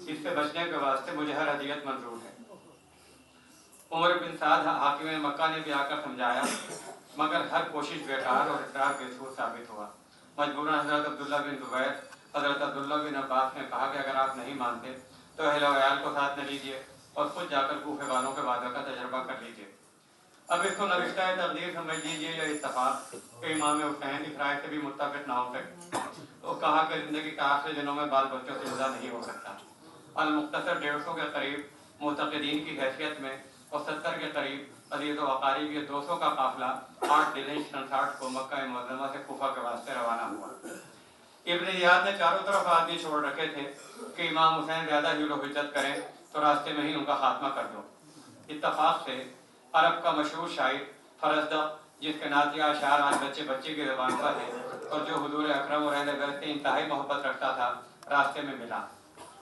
اس سے بچنے کے واسطے مجھے ہر ہدیت منظور ہے۔ عمر بن سعد حاکم مکہ نے بھی آ کر سمجھایا مگر ہر کوشش بیکار اور اصرار بے سود ثابت ہوا۔ مجبوراً حضرت عبداللہ بن زبیر، حضرت عبداللہ بن عباس نے کہا کہ اگر آپ نہیں مانتے تو اہل و عیال کو ساتھ نہ لیجیے اور خود جا کر کوفے والوں کے وعدہ کا تجربہ کر لیجیے۔ اب اس کو نہ رشتہ تقدیر سمجھ لیجیے یا اتفاق کہ امام حسین اس رائے سے بھی متفق نہ ہو سکے۔ وہ کہا کہ زندگی کے آخری دنوں میں بال بچوں سے جدا نہیں ہو سکتا۔ المختصر 150 کے قریب معتقدین کی حیثیت میں اور 70 کے قریب عزیز و اقارب یہ 200 کا قافلہ 8 دن 67 کو مکہ معظمہ سے کوفہ کے واسطے روانہ ہوا۔ ابن زیاد نے چاروں طرف آدمی چھوڑ رکھے تھے کہ امام حسین زیادہ حیل و حجت کریں تو راستے میں ہی ان کا خاتمہ کر دو۔ اتفاق سے عرب کا مشہور شاعر فرزدق، جس کے نعتیہ اشعار آج بچے بچے کی زبان پر ہے اور جو حضور اکرم اور اہل بیت سے انتہائی محبت رکھتا تھا، راستے میں ملا۔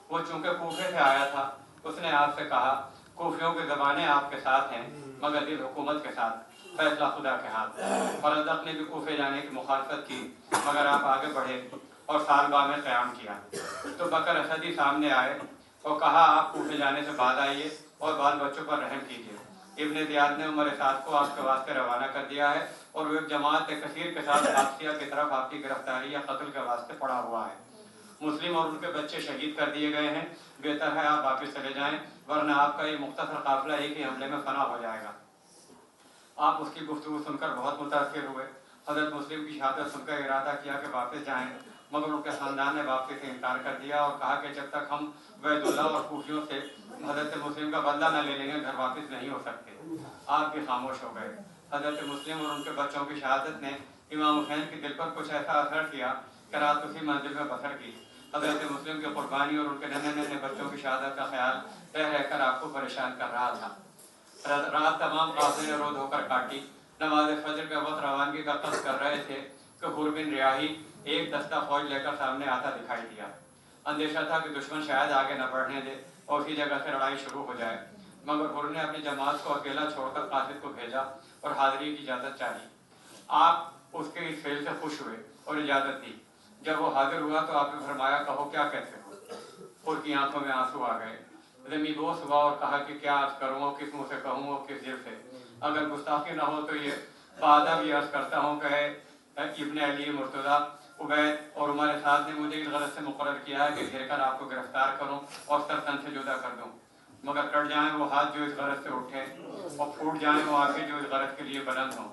وہ چونکہ کوفے سے آیا تھا، اس نے آپ سے کہا کوفیوں کی زبانیں آپ کے ساتھ ہیں مگر دل حکومت کے ساتھ، فیصلہ خدا کے ہاتھ۔ فرزدق نے بھی کوفے جانے کی مخالفت کی مگر آپ آگے بڑھے اور سالبہ میں قیام کیا۔ تو بکر اسدی سامنے آئے اور کہا آپ کوفے جانے سے بعد آئیے اور بال بچوں پر رحم کیجیے۔ ابن زیاد نے عمر سعد کو آپ کے واسطے روانہ کر دیا ہے اور وہ ایک جماعت کثیر کے ساتھ قادسیہ کی طرف آپ کی گرفتاری یا قتل کے واسطے پڑا ہوا ہے۔ مسلم اور ان کے بچے شہید کر دیے گئے ہیں، بہتر ہے آپ واپس چلے جائیں ورنہ آپ کا یہ مختصر قافلہ ایک ہی حملے میں فنا ہو جائے گا۔ آپ اس کی گفتگو سن کر بہت متاثر ہوئے۔ حضرت مسلم کی شہادت سن کر ارادہ کیا کہ واپس جائیں، مگر ان کے خاندان نے واپسی سے انکار کر دیا اور کہا کہ جب تک ہم بیت اللہ اور کوفیوں سے حضرت مسلم کا بدلہ نہ لے لیں گے گھر واپس نہیں ہو سکتے۔ آپ بھی خاموش ہو گئے۔ حضرت مسلم اور ان کے بچوں کی شہادت نے امام حسین کے دل پر کچھ ایسا اثر کیا کہ رات اسی منزل میں بسر کی۔ حضرت مسلم کی قربانی اور ان کے ننھے ننھے بچوں کی شہادت کا خیال رہ کر آپ کو پریشان کر رہا تھا۔ رات تمام قافلے نے رو دھو کر کاٹی۔ نماز فجر کے وقت روانگی کا قصد کر رہے تھے کہ حر بن ریاحی ایک دستہ فوج لے کر سامنے آتا دکھائی دیا۔ اندیشہ تھا کہ دشمن شاید آگے نہ بڑھنے دے اور اسی جگہ سے لڑائی شروع ہو جائے، مگر حر نے اپنی جماعت کو اکیلا چھوڑ کر قاصد کو بھیجا اور حاضری کی اجازت چاہی۔ آپ اس کے اس فعل سے خوش ہوئے اور اجازت دی۔ جب وہ حاضر ہوا تو آپ نے فرمایا کہو کیا کہتے ہو؟ حر کی آنکھوں میں آنسو آ گئے۔ ضمی بوس ہوا اور کہا کہ کیا عرض کروں اور کس منہ سے کہوں اور کس دل سے؟ اگر گستاخی نہ ہو تو یہ بادب یہ عرض کرتا ہوں کہ ابن علی مرتضیٰ عبید اور عمر سعد نے مجھے اس غرض سے مقرر کیا ہے کہ گھیر کر آپ کو گرفتار کروں اور سر تن سے جدا کر دوں، مگر کٹ جائیں وہ ہاتھ جو اس غرض سے اٹھے اور پھوٹ جائیں وہ آنکھیں جو اس غرض کے لیے بلند ہوں،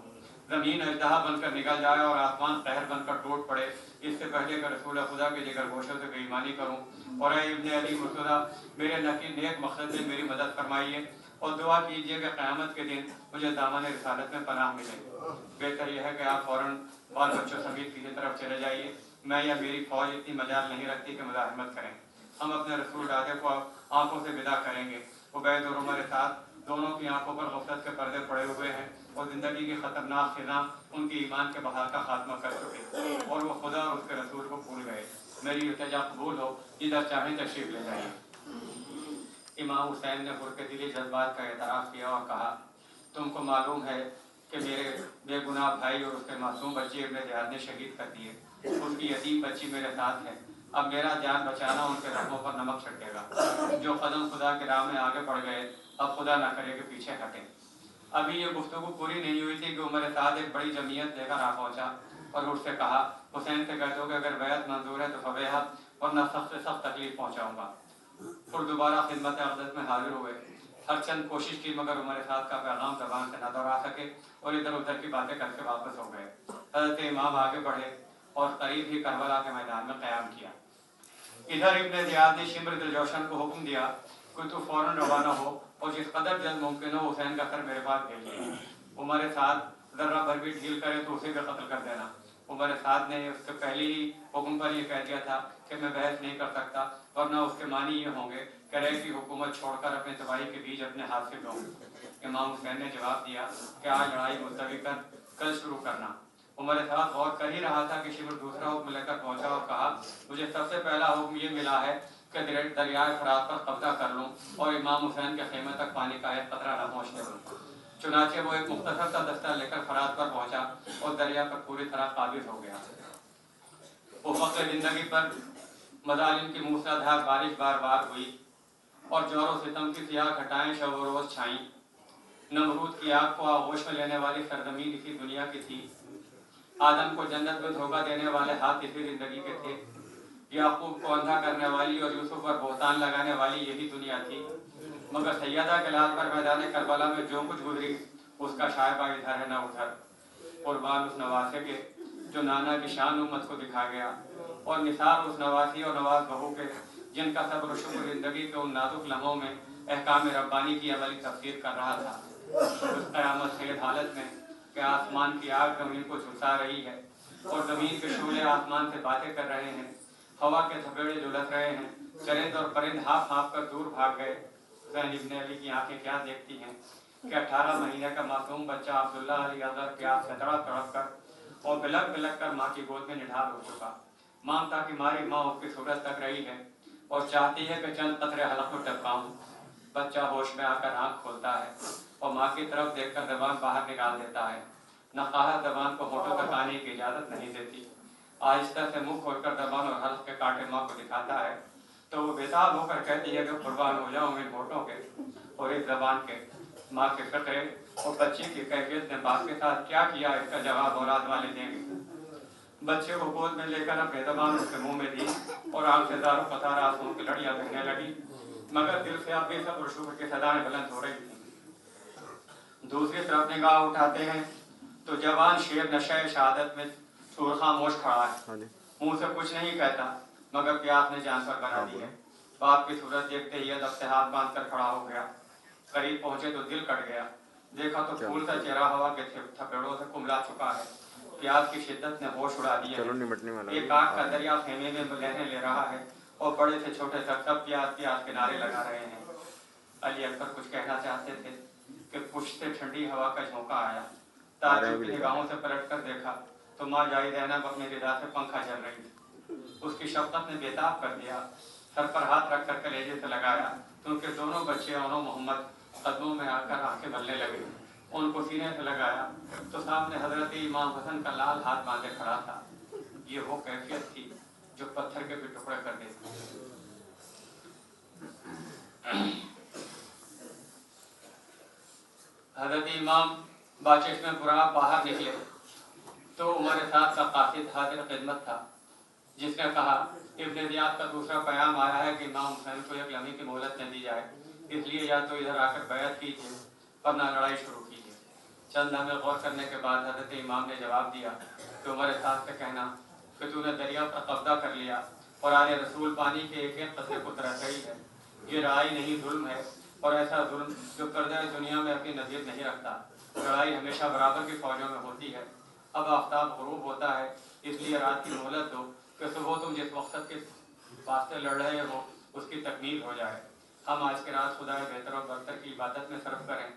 زمین اژدہا بن کر نکل جائے اور آسمان قہر بن کر ٹوٹ پڑے، اس سے پہلے کہ رسول خدا کے جگر گوشوں سے بے ایمانی کروں۔ اور اے ابن علی مرتضیٰ میرے نیک مقصد میں میری مدد فرمائیے اور دعا کیجیے کہ قیامت کے دن مجھے دامن رسالت میں پناہ ملے۔ بہتر یہ ہے کہ آپ فوراً بال بچوں سمیت کسی طرف چلے جائیے، میں یا میری فوج اتنی مجال نہیں رکھتی کہ مزاحمت کریں، ہم اپنے رسول دادے کو آنکھوں سے ودا کریں گے۔ عبید اور عمر سعد دونوں کی آنکھوں پر غفلت کے پردے پڑے ہوئے ہیں اور زندگی کی خطرناک خزاں ان کی ایمان کے بہار کا خاتمہ کر چکے اور وہ خدا اور اس کے رسول کو بھول گئے۔ میری التجا قبول ہو، جدھر چاہیں تشریف لے جائیے۔ امام حسین نے حر کے دلی جذبات کا اعتراف کیا اور کہا تم کو معلوم ہے کہ میرے بے گناہ بھائی اور اس کے معصوم بچے ابن زیاد نے شہید کر دیے، اس کی یتیم بچی میرے ساتھ ہے، اب میرا جان بچانا ان کے رحموں پر نمک چھڑکے گا، جو قدم خدا کے راہ میں آگے بڑھ گئے اب خدا نہ کرے کہ پیچھے ہٹیں۔ ابھی یہ گفتگو پوری نہیں ہوئی تھی کہ عمر سعد ایک بڑی جمعیت لے کر آ پہنچا اور اس سے کہا حسین سے کہہ دو کہ اگر بیعت منظور ہے تو فبیعت ورنہ سخت سے سخت تکلیف پہنچاؤں گا۔ اور دوبارہ خدمت اقدس میں حاضر ہوئے، ہر چند کوشش کی مگر عمر سعد کا پیغام زبان سے نہ دہرا سکے اور ادھر ادھر کی باتیں کر کے واپس ہو گئے۔ حضرت امام آگے بڑھے اور قریب ہی کربلا کے میدان میں قیام کیا۔ ادھر ابن زیاد نے شمر دل جوشن کو حکم دیا کہ تو فوراً روانہ ہو اور جس قدر جلد ممکن ہو حسین کا سر میرے پاس بھیجیے، عمر سعد ذرہ بھر بھی ڈھیل کرے تو اسے بھی قتل کر دینا۔ عمر سعد نے اس کے پہلے ہی حکم پر یہ کہہ دیا تھا کہ میں بحث نہیں کر سکتا ورنہ اس کے معنی یہ ہوں گے کہ رے کی حکومت چھوڑ کر اپنے تباہی کے بیج اپنے ہاتھ سے لوں۔ امام حسین نے جواب دیا کہ آج لڑائی ملتوی کر کل شروع کرنا۔ عمر سعد غور کر ہی رہا تھا کہ شمر دوسرا حکم لے کر پہنچا اور کہا مجھے سب سے پہلا حکم یہ ملا ہے کہ دریائے فرات پر قبضہ کر لوں اور امام حسین کے خیمے تک پانی کا ایک قطرہ نہ پہنچنے دوں۔ چنانچہ وہ ایک مختصر سا دستہ لے کر فرات پر پہنچا اور دریا پر پوری طرح قابض ہو گیا۔ افق زندگی پر مظالم کی موسلادھار بارش بار بار ہوئی اور جور و ستم کی سیاہ گھٹائیں شب و روز چھائیں۔ نمرود کی آگ کو آغوش میں لینے والی سرزمین اسی دنیا کی تھی، آدم کو جنت میں دھوکہ دینے والے ہاتھ اسی زندگی کے تھے، یعقوب کو اندھا کرنے والی اور یوسف پر بہتان لگانے والی یہی دنیا تھی، مگر سیدہ کے لال پر میدان کربلا میں جو کچھ گزری اس کا شائبہ ادھر ہے نہ ادھر۔ قربان اس نواسے کے جو نانا کی شان امت کو دکھا گیا، اور نثار اس نواسی اور نواز بہو کے جن کا صبر و شکر زندگی کے ان نازک لمحوں میں احکام ربانی کی عملی تفسیر کر رہا تھا۔ اس قیامت خیز حالت میں کہ آسمان کی آگ زمین کو جھلسا رہی ہے اور زمین کے شعلے آسمان سے باتیں کر رہے ہیں، ہوا کے تھپیڑے جھلس رہے ہیں، چرند اور پرند ہاپ ہاپ کر دور بھاگ گئے۔ حسین ابن علی کی آنکھیں کیا دیکھتی ہیں کہ 18 مہینے کا معصوم بچہ عبداللہ علی اصغر پیاس سے تڑپ تڑپ کر اور بلک بلک کر ماں کی گود میں نڈھال ہو چکا۔ مانگتا کہ ماری ماں اس کی صورت تک رہی ہے اور چاہتی ہے کہ چند قطرے حلق میں ٹپکاؤں۔ بچہ ہوش میں آ کر آنکھ کھولتا ہے اور ماں کی طرف دیکھ کر زبان باہر نکال دیتا ہے۔ نقاہت زبان کو ہونٹوں تک آنے کی اجازت نہیں دیتی۔ آہستہ سے منہ کھول کر زبان اور حلق کے کانٹے ماں کو دکھاتا ہے तो वो बेताब होकर कहती है कि कुर्बान हो जाऊँ इन होठों के और इस जबान के। माँ के फिक्रे और बच्चे की कैफियत ने बाप के साथ क्या किया, इसका जवाब औलाद वाले देंगे। बच्चे को गोद में लेकर अपने जबान उसके मुंह में दी और आंख से दारू पतार आंसुओं की लड़ियां बहने लगी, मगर दिल से अब बेसब्र और शुक्र की सदाएं बुलंद हो रही थी। दूसरी तरफ निगाह उठाते हैं तो जवान शेर नशे शहादत में खामोश खड़ा है, मुंह से कुछ नहीं कहता, मगर प्यास ने जान पर बना दी है। बाप की सूरत देखते ही अदब से हाथ बांध कर खड़ा हो गया। करीब पहुंचे तो दिल कट गया, देखा तो फूल का चेहरा हवा के थपेड़ों से कुमला चुका है। प्यास की शिद्दत ने होश उड़ा दिया है। एक आग का दरिया खेमे में लहरें ले रहा है और बड़े से छोटे तक सब प्यास प्यास के नारे लगा रहे हैं। अली अकबर कुछ कहना चाहते थे कि पुष्ट से ठंडी हवा का झोंका आया। ताज्जुब की निगाहों से पलट कर देखा तो माँ जाई ज़ैनब अपनी रिदा से पंखा झल रही थी। उसकी शफकत ने बेताब कर दिया। सर पर हाथ रख कर कलेजे से लगाया तो उनके दोनों बच्चे और मोहम्मद कदमों में आकर आंखें भरने लगे। उनको सीने से लगाया तो सामने हजरत इमाम हसन का लाल हाथ बांधे खड़ा था। ये वो कैफियत थी जो पत्थर के भी टुकड़े कर देती। हजरत इमाम बाचेश में बुरा बाहर निकले तो उमर साथ का कासिद हाजिर खिदमत था, जिसने कहा इब्न ज़ियाद का दूसरा पैगाम आया है कि इमाम हुसैन को एक लम्हे की मोहलत न दी जाए, इसलिए या तो इधर आकर बैत कीजिए वरना लड़ाई शुरू कीजिए। चंद लम्हे गौर करने के बाद हजरत इमाम ने जवाब दिया कि उमर साथ से कहना कि तूने दरिया पर कब्जा कर लिया और आले रसूल पानी के एक एक कतरे को तरस रही है। ये लड़ाई नहीं जुल्म है, और ऐसा जुल्म जो कर्ज़े दुनिया में अपनी नज़ीर नहीं रखता। लड़ाई हमेशा बराबर की फौजों में होती है। अब आफ्ताब ग़ुरूब होता है, इसलिए रात की मोहलत दो कि सुबह तुम जिस मकसद के वास्ते लड़ रहे हो उसकी तकमील हो जाए। हम आज की रात खुदा बेहतर और बरतर की इबादत में सर्फ करें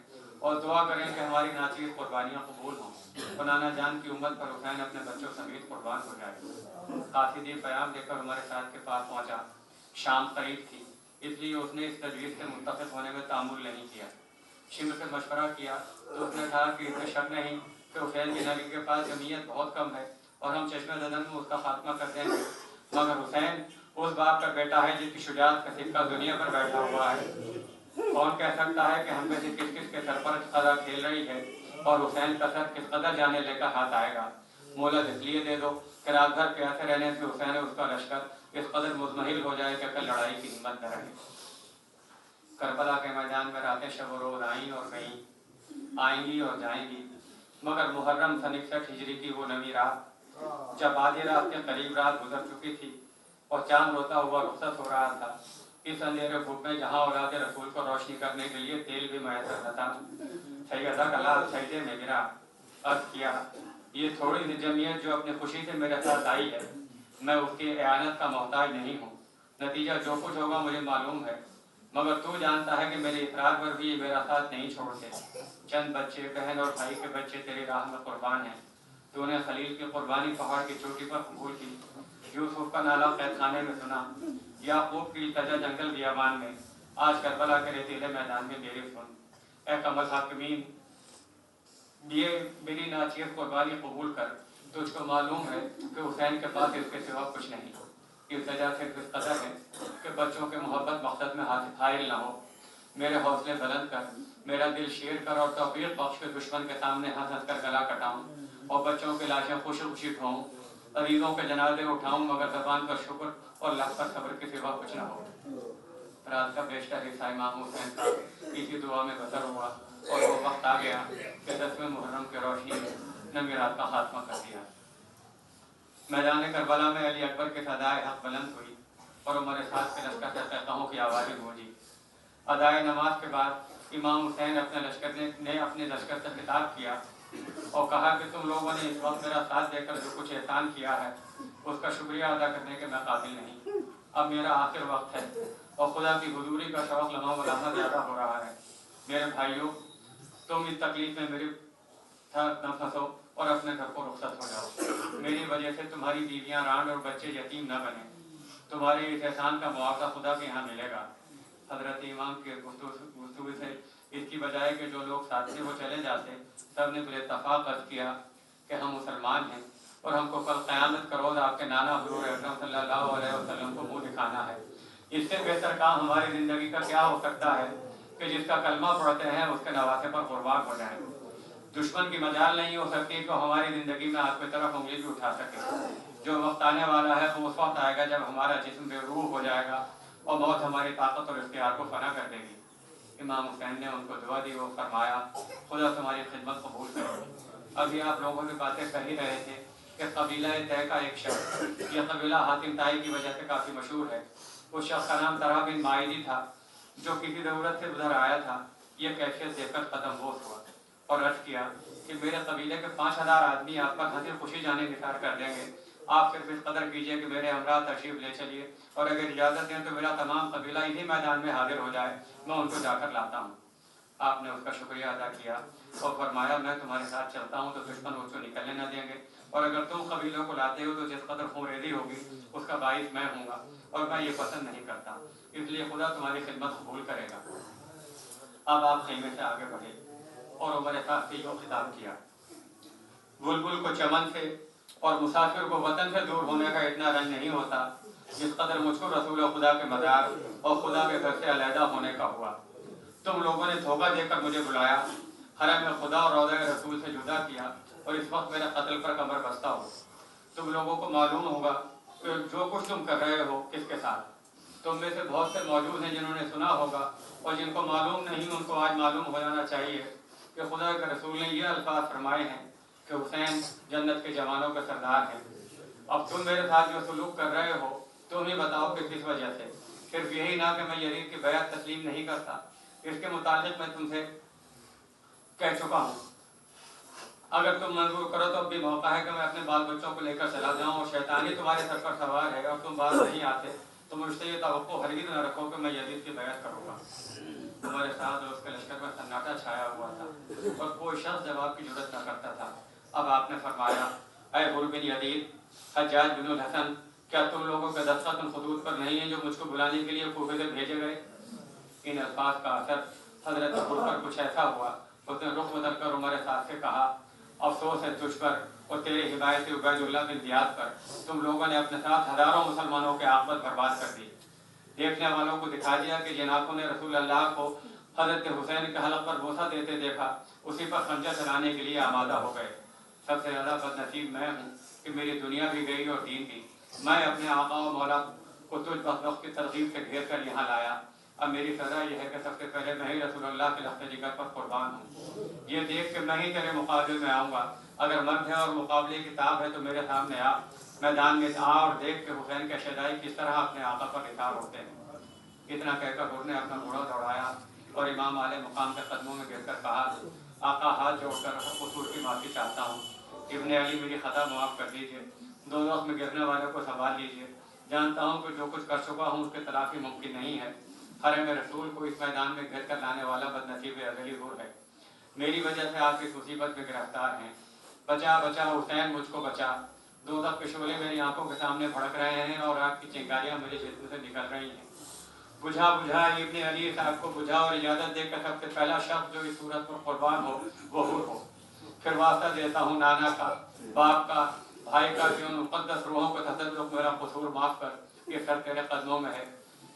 और दुआ करें कि हमारी नाचीज़ कुर्बानियाँ कबूल हों और नाना जान की उम्मत पर हुसैन अपने बच्चों समेत कुर्बान हो जाए। कासिदी पैगाम देकर हमारे साथ के पास पहुँचा। शाम करीब थी, इसलिए उसने इस तजवीज़ से मुत्तफ़िक़ होने में तामुल नहीं किया। शिम्र से मशवरा किया तो उसने कहा कि इसमें शक नहीं कि हुसैन बिन अली के पास जमीयत बहुत कम है और हम चश्मे ज़दन में उसका खात्मा कर देंगे, मगर हुसैन उस बाप का बेटा है जिसकी शुजाअत का सिक्का दुनिया पर बैठा हुआ है। कौन कह सकता है कि हम में से किस किस के सर पर कदर खेल रही है और हुसैन का सर किस कदर जाने लेकर हाथ आएगा। मोहलत इसलिए दे दो कि रात भर प्यासे रहने से हुसैन उसका लश्कर इस कदर मुज़महिल हो जाए कि कल लड़ाई की हिम्मत न रहे। करबला के मैदान में रातें शब रोज़ आईं और गईं, आएंगी और जाएंगी, मगर मुहर्रम सन 61 हिजरी की वो नवी रात जब आधी रात के करीब रात गुजर चुकी थी और चांद रोता हुआ रुखसत हो रहा था, इस अंधेरे धूप में जहाँ औलाद रसूल को रोशनी करने के लिए तेल भी मैसर न था, सैयदा का लाल सजदे में गिरा। अर्ज़ किया, ये थोड़ी सी जमीयत जो अपनी खुशी से मेरे साथ आई है, मैं उसकी एआनत का मोहताज नहीं हूँ। नतीजा जो कुछ होगा मुझे मालूम है, मगर तू जानता है कि मेरे इकरार पर भी मेरा साथ नहीं छोड़ते। चंद बच्चे, बहन और भाई के बच्चे तेरी राह में कुर्बान हैं। तूने खलील की कुर्बानी पहाड़ की चोटी पर कबूल की, यूसुफ का नाला कैद खाने में सुना, याकूब की सजा जंगल बियाबान में, आज करबला के रेतीले मैदान में मेरी सुन। ए कमल हाकिमीन, ये मेरी नाचियत कुर्बानी कबूल कर। तुझको मालूम है कि हुसैन के पास इसके सिवा कुछ नहीं। इस सजा सिर्फ इस कदर है कि बच्चों के मोहब्बत मकसद में हाइल ना हो। मेरे हौसले बुलंद कर, मेरा दिल शेर कर और तौफीक बख्श के दुश्मन के सामने हंस हंस कर गला कटाऊं और बच्चों की लाशें खुशी खुशी ढोऊं, अजीजों के जनाजे उठाऊं, मगर ज़बान पर शुक्र और लब पर सब्र के सिवा कुछ ना हो। रात का बेशतर हिस्सा इमाम हुसैन का इसी दुआ में बसर हुआ और वो वक्त आ गया कि 10वें मुहर्रम की रोशनी ने नमी रात का खात्मा कर दिया। मैदान करबला में अली अकबर के सदाए हक बुलंद हुई और उमर साथ के लश्कर से कहताओं की आवाज़ें गूंजी। अदाए नमाज के बाद इमाम हुसैन अपने लश्कर ने अपने लश्कर से खिताब किया और कहा कि तुम लोगों ने इस वक्त मेरा साथ देकर जो कुछ एहसान किया है उसका शुक्रिया अदा करने के मैं काबिल नहीं। अब मेरा आखिर वक्त है और खुदा की हुजूरी का शौक़ लम्हा ज़्यादा हो रहा है। मेरे भाइयों, तुम इस तकलीफ में मेरी न फंसो और अपने घर को रुखसत हो जाओ। मेरी वजह से तुम्हारी बीवियां रांड और बच्चे यतीम न बने। तुम्हारे इस एहसान का मुआवजा खुदा के यहाँ मिलेगा। हजरत इमाम के गुफ्तगू से इसकी बजाय कि जो लोग साथ से वो चले जाते, सब ने बिल-इत्तफ़ाक़ अर्ज़ किया कि हम मुसलमान हैं और हमको कल क़यामत का रोज़ आपके नाना हुज़ूर अकरम सल्लल्लाहु अलैहि वसल्लम को मुँह दिखाना है। इससे बेहतर काम हमारी ज़िंदगी का क्या हो सकता है कि जिसका कलमा पढ़ते हैं उसके नवासे पर कुर्बान हो जाएं। दुश्मन की मजाल नहीं हो सकती तो हमारी ज़िंदगी में आपकी तरफ उंगली भी उठा सके। जो वक्त आने वाला है वो उस वक्त आएगा जब हमारा जिस्म बेरूह हो जाएगा और मौत हमारी ताकत और इख्तियार को फना कर देगी। इमाम हुसैन ने उनको दुआ दी, वो फरमाया खुदा तुम्हारी खिदमत कबूल करे। अभी आप लोगों की बातें कह ही रहे थे कि कबीला तय का एक शख्स, यह कबीला हातिम ताई की वजह से काफ़ी मशहूर है। उस शख्स का नाम तरा बिन माइदी था, जो किसी ज़रूरत से उधर आया था। यह कैफियत देखकर कदम बोस हुआ और अर्ज किया कि मेरे कबीले के 5000 आदमी आप पर हंसी खुशी जाने निसार कर देंगे। आप सिर्फ इस कदर कीजिए कि मेरे हमरा तशरीफ ले चलिए, और अगर इजाज़त दें तो मेरा तमाम कबीला इन्हीं मैदान में हाजिर हो जाए, मैं उनको जाकर लाता हूँ। आपने उसका शुक्रिया अदा किया और फरमाया मैं तुम्हारे साथ चलता हूँ तो दुश्मन मुझको निकलने न देंगे, और अगर तुम कबीलों को लाते हो तो जिस कदर खूनरेज़ी होगी उसका बाइस मैं हूँगा, और मैं ये पसंद नहीं करता, इसलिए खुदा तुम्हारी खिदमत कबूल करेगा। अब आप खेमे से आगे बढ़े और उमर फारूक को खिताब किया, बुलबुल को चमन से और मुसाफिर को वतन से दूर होने का इतना रंज नहीं होता जिस कदर मुझको रसूल खुदा के मज़ार और खुदा के घर से अलहदा होने का हुआ। तुम लोगों ने धोखा देकर मुझे बुलाया, हरम में खुदा और रौज़ा रसूल से जुदा किया, और इस वक्त मेरे कत्ल पर कमर बस्ता हो। तुम लोगों को मालूम होगा कि जो कुछ तुम कर रहे हो किसके साथ। तुम में से बहुत से मौजूद हैं जिन्होंने सुना होगा, और जिनको मालूम नहीं उनको आज मालूम हो जाना चाहिए कि खुदा के रसूल ने ये अल्फाज फरमाए हैं कि हुसैन जन्नत के जवानों के सरदार हैं। अब तुम मेरे साथ जो सलूक कर रहे हो तुम ही बताओ कि किस वजह से। सिर्फ यही ना कि मैं यजीद की बैत तस्लीम नहीं करता, इसके मुताबिक मैं तुमसे कह चुका हूँ। अगर तुम मंजूर करो तो अब भी मौका है कि मैं अपने बाल बच्चों को लेकर चला जाऊँ, और शैतानी तुम्हारे सर पर सवार है और तुम बात नहीं आते तो मुझसे ये तवक्को हरगिज़ न रखो कि मैं यजीद की बैत करूँगा। तुम्हारे साथ और उसके लश्कर में सन्नाटा छाया हुआ था और कोई शख्स जवाब की जरूरत न करता था। अब आपने फरमाया, ऐ हुर बिन यजीद, हज्जाज बिन हसन, क्या तुम लोगों के दस्तखत उन खुदूत पर नहीं है जो मुझको बुलाने के लिए कूफे से भेजे गए? इन अल्फाज का असर हजरत हुर पर कुछ ऐसा हुआ, उसने रुख बदल कर उमर साथ से कहा, अफसोस है तुझ पर और तेरे हिदायत उबैदुल्लाह बिन ज़ियाद पर, तुम लोगों ने अपने साथ हजारों मुसलमानों के आक़िबत बर्बाद कर दी। देखने वालों को दिखा दिया कि जिन आँखों ने रसूल अल्लाह को हजरत हुसैन के हलक पर बोसा देते देखा उसी पर खंजर चलाने के लिए आमादा हो गए। सबसे ज़्यादा बदनसीब मैं हूँ कि मेरी दुनिया भी गई और दीन भी। मैं अपने आका और मौला को तुझ वक्त की तरगीब से घेर कर यहाँ लाया। अब मेरी सज़ा यह है कि सबसे पहले मैं ही रसूलुल्लाह के लफ्ज़ जिगर पर कुर्बान हूँ। ये देख के मैं ही तेरे मुकाबले में आऊँगा। अगर मर्द है और मुकाबले की किताब है तो मेरे सामने आ, मैदान में आ और देख के हुसैन के शदाई किस तरह अपने आका पर निसार होते हैं। इतना कहकर हुर ने अपना घोड़ा दौड़ाया और इमाम आले मुकाम के कदमों में गिर कर कहा, आका हाथ जोड़कर कसूर की माफ़ी चाहता हूँ। इब्ने अली मेरी खता मुआफ़ कर दीजिए, दोज़ख में गिरने वाले को संभाल लीजिए। जानता हूँ कि जो कुछ कर चुका हूँ उसके तलाफ़ी मुमकिन नहीं है। हरम रसूल को इस मैदान में घेर कर लाने वाला बदनसीब अज़ली हुर है। मेरी वजह से आप इस मुसीबत में गिरफ्तार हैं। बचा बचा हुसैन, मुझको बचा। दोज़ख के शोले मेरी आंखों के सामने भड़क रहे हैं और आग की चिंगारियाँ मेरे जिस्म से निकल रही हैं। बुझा बुझा इब्ने अली साहब को बुझा और इजाज़त देकर सबसे पहला शख्स जो इस सूरत पर कुर्बान हो वो हुर हो। फिर वास्ता देता हूँ नाना का, बाप का, भाई का कि उन मुक़द्दस रूहों को तसल्लुक़ मेरा कसूर माफ़ कर, ये सर तेरे कदमों में है।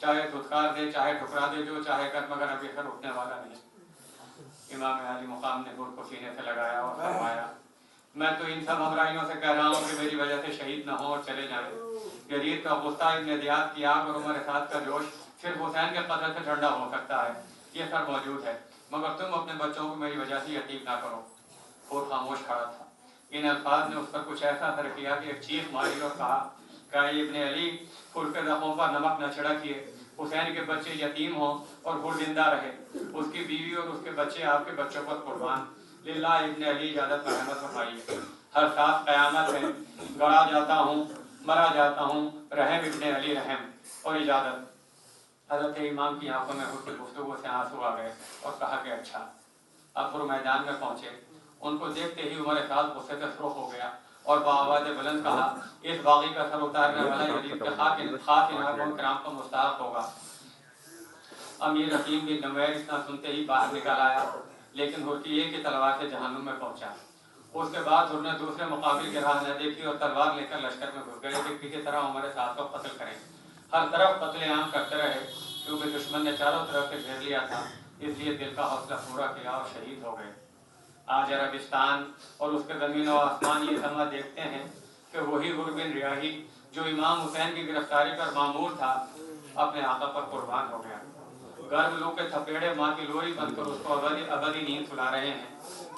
चाहे धुतकार दे चाहे ठुकरा दे जो चाहे कर, मगर अभी सर उठने वाला नहीं। इमाम अली मुकाम ने हुर को सीने से लगाया और फरमाया, मैं तो इन सब हमराइयों से कह रहा हूँ कि मेरी वजह से शहीद न हो और चले जाएं। यजीद का गुस्सा, इब्ने ज़ियाद की आग और उमर साद का जोश सिर्फ हुसैन के कत्ल से ठंडा हो सकता है। ये सब मौजूद है, मगर तुम अपने बच्चों को मेरी वजह से यतीम ना करो। और खामोश खड़ा था। इन अल्फाज ने उस पर कुछ ऐसा असर किया कि एक चीख मारी और कहा, क्या इब्ने अली, हुर के ज़ख्मों पर नमक न छिड़किए। हुसैन के बच्चे यतीम हों और हुर जिंदा रहे, उसकी बीवी और उसके बच्चे आपके बच्चों पर कुर्बान। लिल्लाह इब्ने अली इजाज़त पर रहमत फरमाइए। हर सांस क़यामत है, गड़ा जाता हूँ, मरा जाता हूँ, रहम इब्ने अली रहम। और इजाज़त। हज़रत इमाम की आंखों में हुर की गुफ्तगू से आंसू आ गए और कहा कि अच्छा। अब हुर मैदान में पहुँचे। उनको देखते ही उमर साद गुस्से से सुर्ख हो गया और बाआवाज़ बुलंद कहा, इस बागी का सर उतारने वाला यजीद के खास इनाम कराम को मुस्तहक़ होगा। अमीर हकीम बिन नमैर इतना सुनते ही बाहर निकल आया, लेकिन हुर की एक ही तलवार से जहन्नुम में पहुंचा। उसके बाद हुर ने दूसरे मुकाबिल की राह न देखी और तलवार लेकर लश्कर में घुस गए कि किसी तरह उमर साद को कत्ल करें। हर तरफ कत्ले आम करते रहे, क्योंकि दुश्मन ने चारों तरफ से घेर लिया था, इसलिए दिल का हौसला पूरा किया और शहीद हो गए। आज अरबिस्तान और उसके ज़मीन और आसमान ये समा देखते हैं कि वही हुर बिन रियाही जो इमाम हुसैन की गिरफ्तारी पर मामूर था, अपने आका पर कुर्बान हो गया। गर्भ लोग के थपेड़े माँ की लोरी बनकर उसको अबदी नींद सुला रहे हैं।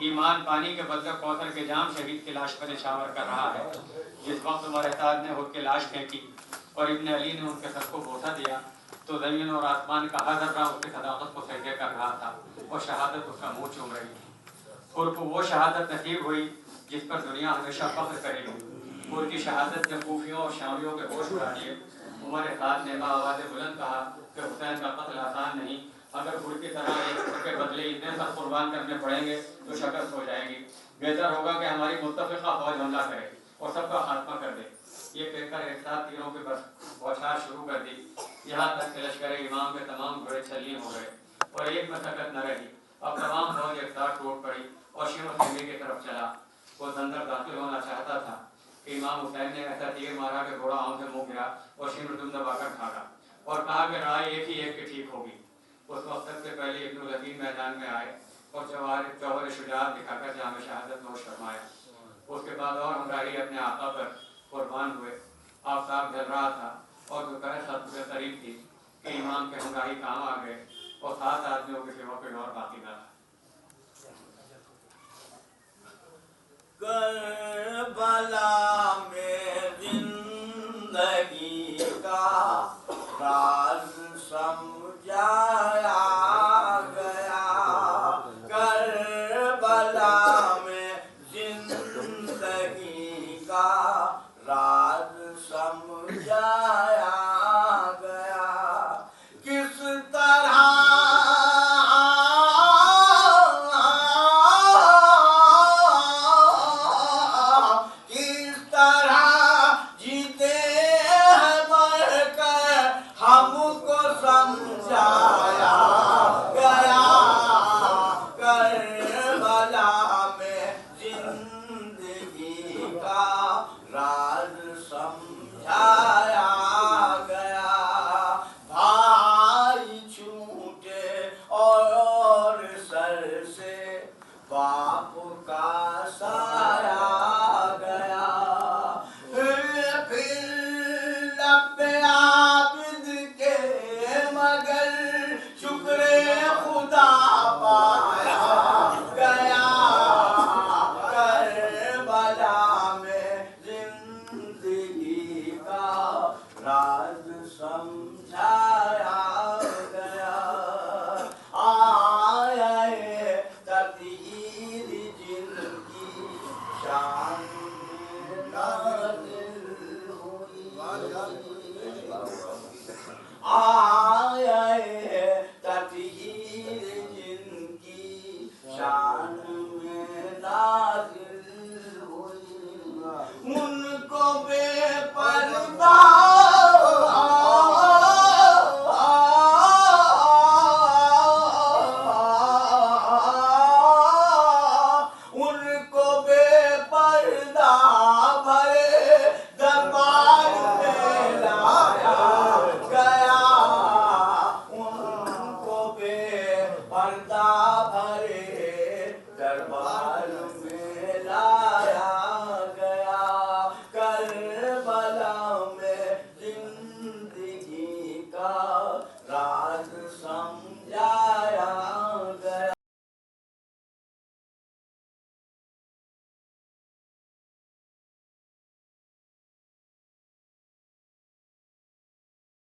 ईमान पानी के बदले कौसर के जाम शहीद की लाश पर निशावर कर रहा है। जिस वक्त उमर एताज ने उसकी लाश फेंकी और इब्न अली ने उनके सर को बोसा दिया, तो ज़मीन और आसमान का हर जर्रा उसकी सदाकत को सजदे कर रहा था और शहादत उसका मुँह चूम रही थी। खुर को वो शहादत नसीब हुई जिस पर दुनिया हमेशा फख्र करेगी। खुर की शहादत ने कूफियों और शामियों के होश उड़ा दिए। उमर एताज ने आवाज़ बुलंद कहा कि हुसैन का कत्ल आसान नहीं, अगर खुर की तरह एक के बदले इतने सर कुर्बान करने पड़ेंगे तो शिकस्त हो जाएगी। बेहतर होगा कि हमारी मुत्तफ़िक़ा फौज हमला करे और सबका खात्मा कर दे। ये कहकर एक साथ तीरों की बौछार शुरू कर दी, यहाँ तक कि लश्कर इमाम के तमाम घोड़े छलीम हो गए और एक में सकत न रही। अब तमाम फौज एक साथ टूट पड़ी और शिमर खेमे की तरफ चला। वो अंदर दाखिल होना चाहता था कि इमाम हुसैन ने ऐसा तीर मारा कि घोड़ा आँख से मुँह गिरा और शिमर दुम दबाकर भागा और कहा कि राय एक ही एक की ठीक होगी। उस वक्त से पहले इब्नुल अजीम मैदान में आए और जौहर शुजाअत दिखाकर जाम शहादत नोश फरमाया। उसके बाद और हमराही अपने आका पर कुर्बान हुए। आफ्ताब ढल रहा था और दोपहर खत्म के करीब थी कि इमाम के हमराही काम आ गए और 7 आदमियों के सिवा कोई और बाकी न था। करबला में जिंदगी का राज समझाया गया, करबला में जिंदगी का राज समझाया गया। किस तरह आ